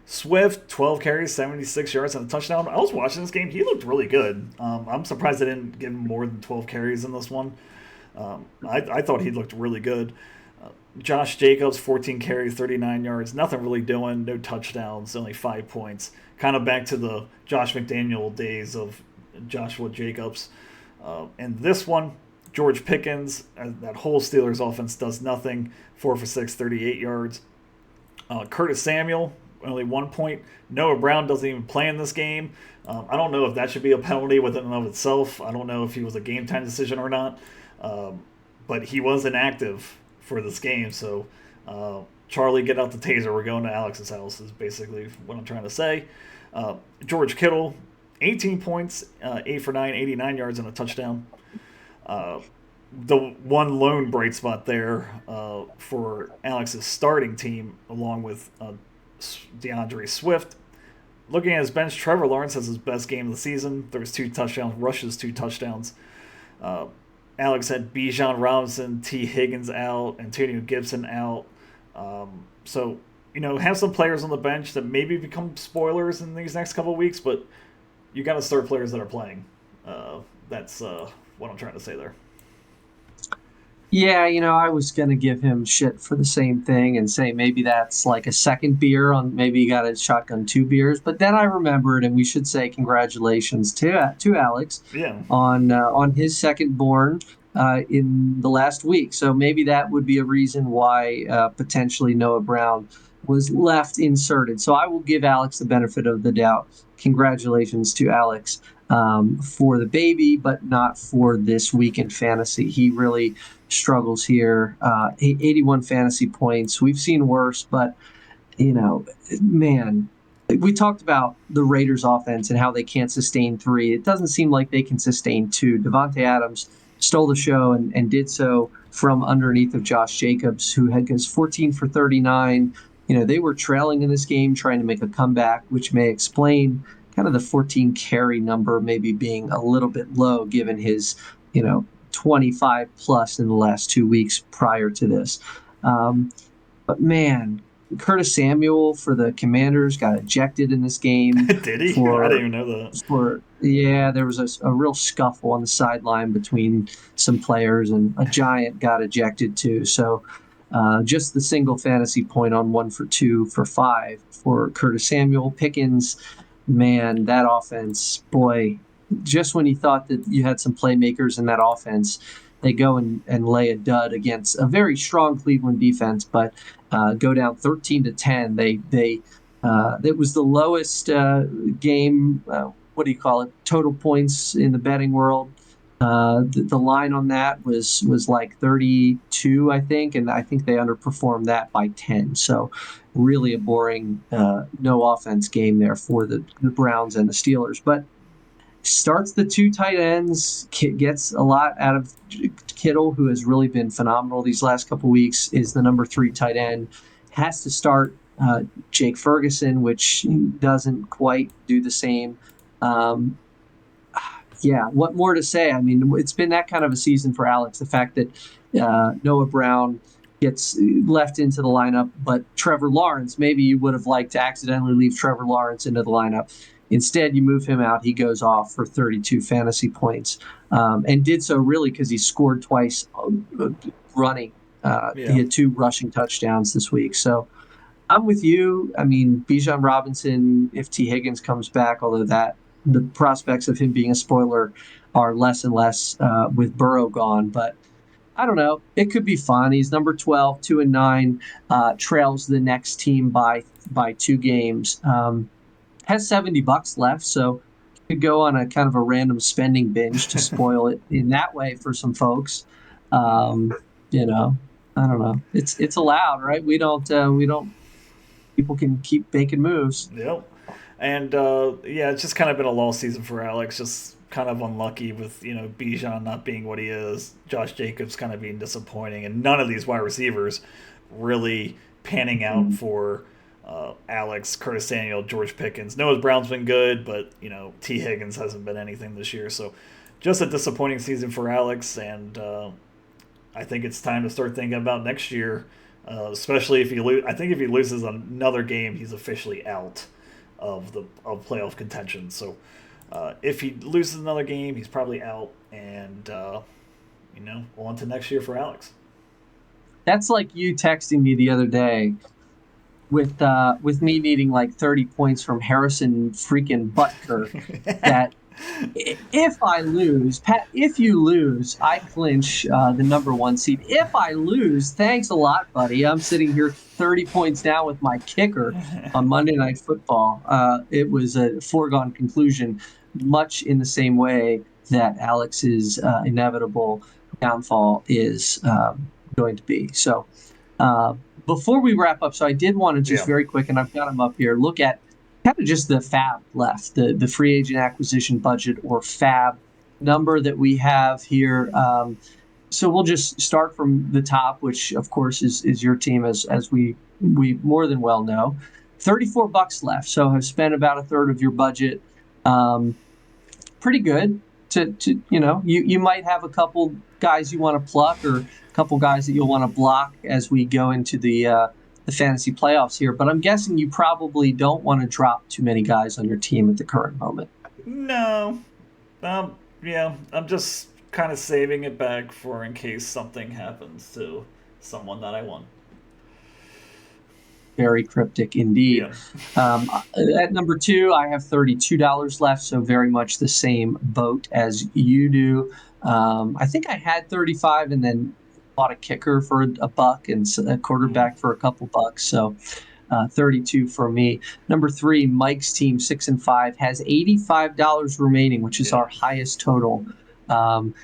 Swift, 12 carries, 76 yards, and a touchdown. I was watching this game. He looked really good. I'm surprised they didn't give him more than 12 carries in this one. I thought he looked really good. Josh Jacobs, 14 carries, 39 yards. Nothing really doing. No touchdowns, only 5 points. Kind of back to the Josh McDaniel days of Joshua Jacobs. And this one, George Pickens, that whole Steelers offense does nothing. 4 for 6, 38 yards. Curtis Samuel, only 1 point. Noah Brown doesn't even play in this game. I don't know if that should be a penalty within and of itself. I don't know if he was a game time decision or not. But he was inactive for this game. So, Charlie, get out the taser. We're going to Alex's house is basically what I'm trying to say. George Kittle, 18 points, 8 for 9, 89 yards and a touchdown. The one lone bright spot there for Alex's starting team, along with DeAndre Swift. Looking at his bench, Trevor Lawrence has his best game of the season. There's 2 touchdowns, rushes 2 touchdowns. Alex had Bijan Robinson, T. Higgins out, Antonio Gibson out. So, have some players on the bench that maybe become spoilers in these next couple of weeks, but you got to start players that are playing. That's what I'm trying to say there. Yeah, I was going to give him shit for the same thing and say maybe that's like a second beer on maybe he got a shotgun 2 beers. But then I remembered, and we should say congratulations to Alex on his second born in the last week. So maybe that would be a reason why potentially Noah Brown was left inserted. So I will give Alex the benefit of the doubt. Congratulations to Alex for the baby, but not for this week in fantasy. He really struggles here. 81 fantasy points. We've seen worse, but, man, we talked about the Raiders offense and how they can't sustain 3. It doesn't seem like they can sustain 2. Devontae Adams stole the show and did so from underneath of Josh Jacobs, who goes 14 for 39. They were trailing in this game, trying to make a comeback, which may explain kind of the 14 carry number maybe being a little bit low given his, 25 plus in the last 2 weeks prior to this. But man, Curtis Samuel for the Commanders got ejected in this game. Did he? I didn't even know that. There was a real scuffle on the sideline between some players, and a Giant got ejected too. So just the single fantasy point on 1 for 2 for 5 for Curtis Samuel. Pickens, man, that offense, boy, just when you thought that you had some playmakers in that offense, they go and lay a dud against a very strong Cleveland defense, but go down 13-10. It was the lowest game, total points in the betting world. The line on that was like 32, I think, and I think they underperformed that by 10. So really a boring no offense game there for the Browns and the Steelers. But starts the 2 tight ends, gets a lot out of Kittle, who has really been phenomenal these last couple weeks, is the number 3 tight end. Has to start Jake Ferguson, which doesn't quite do the same. Yeah, what more to say? I mean, it's been that kind of a season for Alex. The fact that Noah Brown gets left into the lineup, but Trevor Lawrence, maybe you would have liked to accidentally leave Trevor Lawrence into the lineup. Instead, you move him out. He goes off for 32 fantasy points, and did so really because he scored twice running. He had 2 rushing touchdowns this week. So I'm with you. I mean, Bijan Robinson, if T. Higgins comes back, although the prospects of him being a spoiler are less and less with Burrow gone. But I don't know. It could be fun. He's number 12, 2-9, trails the next team by 2 games. Has $70 left, so could go on a kind of a random spending binge to spoil it in that way for some folks. You know, I don't know. It's allowed, right? We don't. People can keep making moves. Yep. And yeah, it's just kind of been a lost season for Alex. Just kind of unlucky with Bijan not being what he is, Josh Jacobs kind of being disappointing, and none of these wide receivers really panning out for Alex, Curtis Samuel, George Pickens. Noah Brown's been good, but T Higgins hasn't been anything this year. So just a disappointing season for Alex, and I think it's time to start thinking about next year. Especially if he lose, I think if he loses another game, he's officially out of playoff contention. So if he loses another game, he's probably out, and on to next year for Alex. That's like you texting me the other day with me needing like 30 points from Harrison freaking Butker. That if I lose, Pat, if you lose, I clinch the number 1 seed. If I lose, thanks a lot, buddy. I'm sitting here 30 points down with my kicker on Monday Night Football. It was a foregone conclusion, much in the same way that Alex's inevitable downfall is going to be. So before we wrap up, so I did want to just very quick, and I've got them up here, look at kind of just the FAAB left, the free agent acquisition budget, or FAAB number that we have here. So we'll just start from the top, which of course is your team, as we more than well know. $34 left, so have spent about a third of your budget. Pretty good. To you might have a couple guys you want to pluck, or a couple guys that you'll want to block as we go into the fantasy playoffs here, but I'm guessing you probably don't want to drop too many guys on your team at the current moment. No. Yeah, I'm just kind of saving it back for in case something happens to someone that I want. Very cryptic indeed. Yeah. At number 2, I have $32 left, so very much the same boat as you do. I think I had 35 and then bought a kicker for $1 and a quarterback for a couple bucks. So 32 for me. Number 3, Mike's team, 6-5, has $85 remaining, which is our highest total.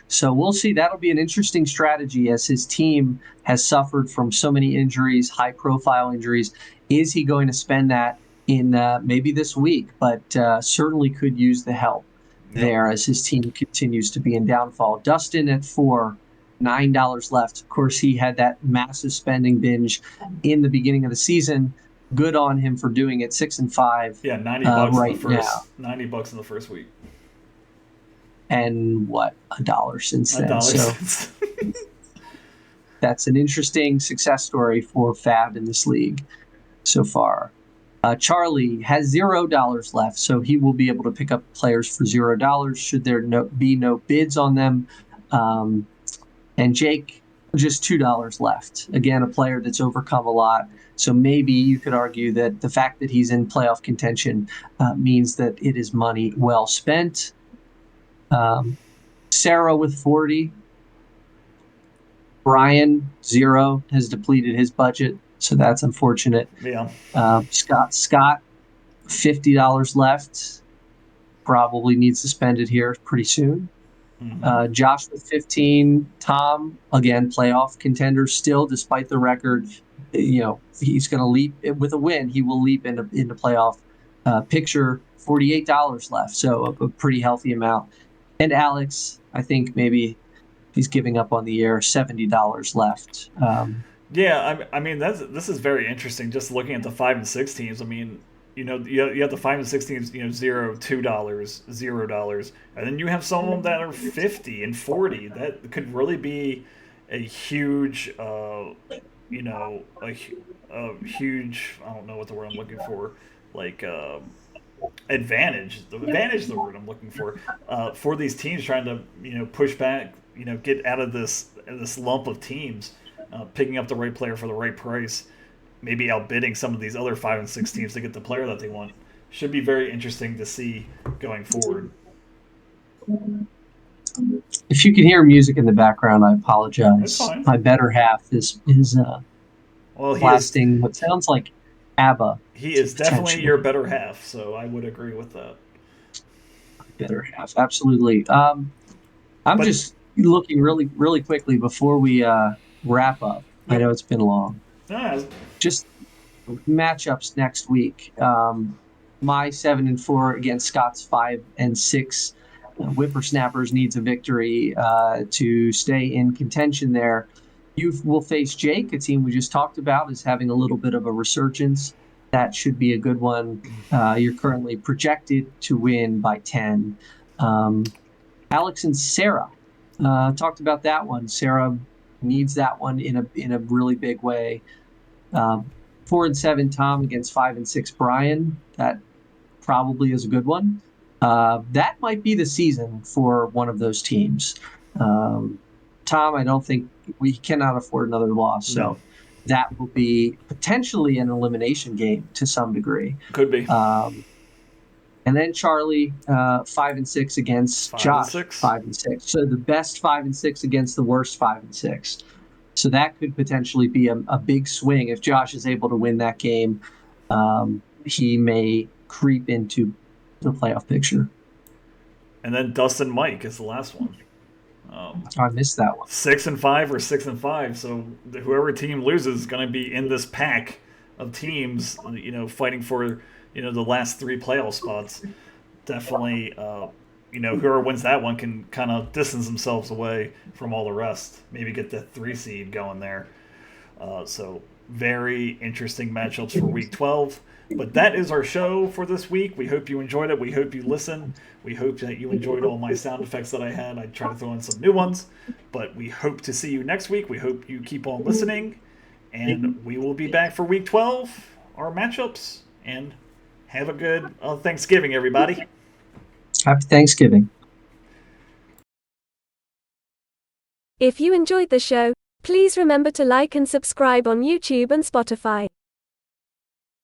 So we'll see. That'll be an interesting strategy as his team has suffered from so many injuries, high-profile injuries. Is he going to spend that in maybe this week? But certainly could use the help there as his team continues to be in downfall. Dustin at 4, $9 left. Of course, he had that massive spending binge in the beginning of the season. Good on him for doing it. 6-5. Yeah, $90 right in the first now. $90 in the first week. And what, $1 since then. $1 So since. that's an interesting success story for FAAB in this league so far. Charlie has $0 left, so he will be able to pick up players for $0 should there be no bids on them. And Jake, just $2 left. Again, a player that's overcome a lot. So maybe you could argue that the fact that he's in playoff contention means that it is money well spent. Sarah with 40. Brian, 0, has depleted his budget, so that's unfortunate. Yeah. Scott, $50 left. Probably needs to spend it here pretty soon. Mm-hmm. Josh with 15. Tom, again, playoff contender still, despite the record. He's going to leap with a win. He will leap into playoff picture. $48 left, so a pretty healthy amount. And Alex, I think maybe he's giving up on the year. $70 left. Yeah, I mean this is very interesting. Just looking at the 5 and 6 teams. I mean, you have the 5 and 6 teams. $0, $2, $0, and then you have some of them that are 50 and 40. That could really be a huge, a huge. I don't know what the word I'm looking for. Like advantage. The advantage is the word I'm looking for these teams trying to push back. Get out of this lump of teams. Picking up the right player for the right price, maybe outbidding some of these other 5 and 6 teams to get the player that they want. Should be very interesting to see going forward. If you can hear music in the background, I apologize. That's fine. My better half is blasting what sounds like ABBA. He is definitely your better half, so I would agree with that. better half. Absolutely. I'm just looking really, really quickly before we wrap up. I know it's been long. Just matchups next week. My 7-4 against Scott's 5-6. Whippersnappers needs a victory to stay in contention there. You will face Jake, a team we just talked about is having a little bit of a resurgence. That should be a good one. You're currently projected to win by 10. Alex and Sarah talked about that one. Sarah needs that one in a really big way. 4-7 Tom against 5-6 Brian. That probably is a good one. That might be the season for one of those teams. Tom, I don't think we cannot afford another loss. So that will be potentially an elimination game to some degree. Could be. And then Charlie, 5-6 against Josh, 5-6. So the best 5-6 against the worst 5-6. So that could potentially be a big swing. If Josh is able to win that game, he may creep into the playoff picture. And then Dustin Mike is the last one. I missed that one. 6-5 or 6-5. So whoever team loses is going to be in this pack of teams, fighting for the last 3 playoff spots. Definitely, whoever wins that one can kind of distance themselves away from all the rest. Maybe get the 3 seed going there. So very interesting matchups for Week 12. But that is our show for this week. We hope you enjoyed it. We hope you listened. We hope that you enjoyed all my sound effects that I had. I try to throw in some new ones. But we hope to see you next week. We hope you keep on listening. And we will be back for Week 12, our matchups. And have a good Thanksgiving, everybody. Happy Thanksgiving. If you enjoyed the show, please remember to like and subscribe on YouTube and Spotify.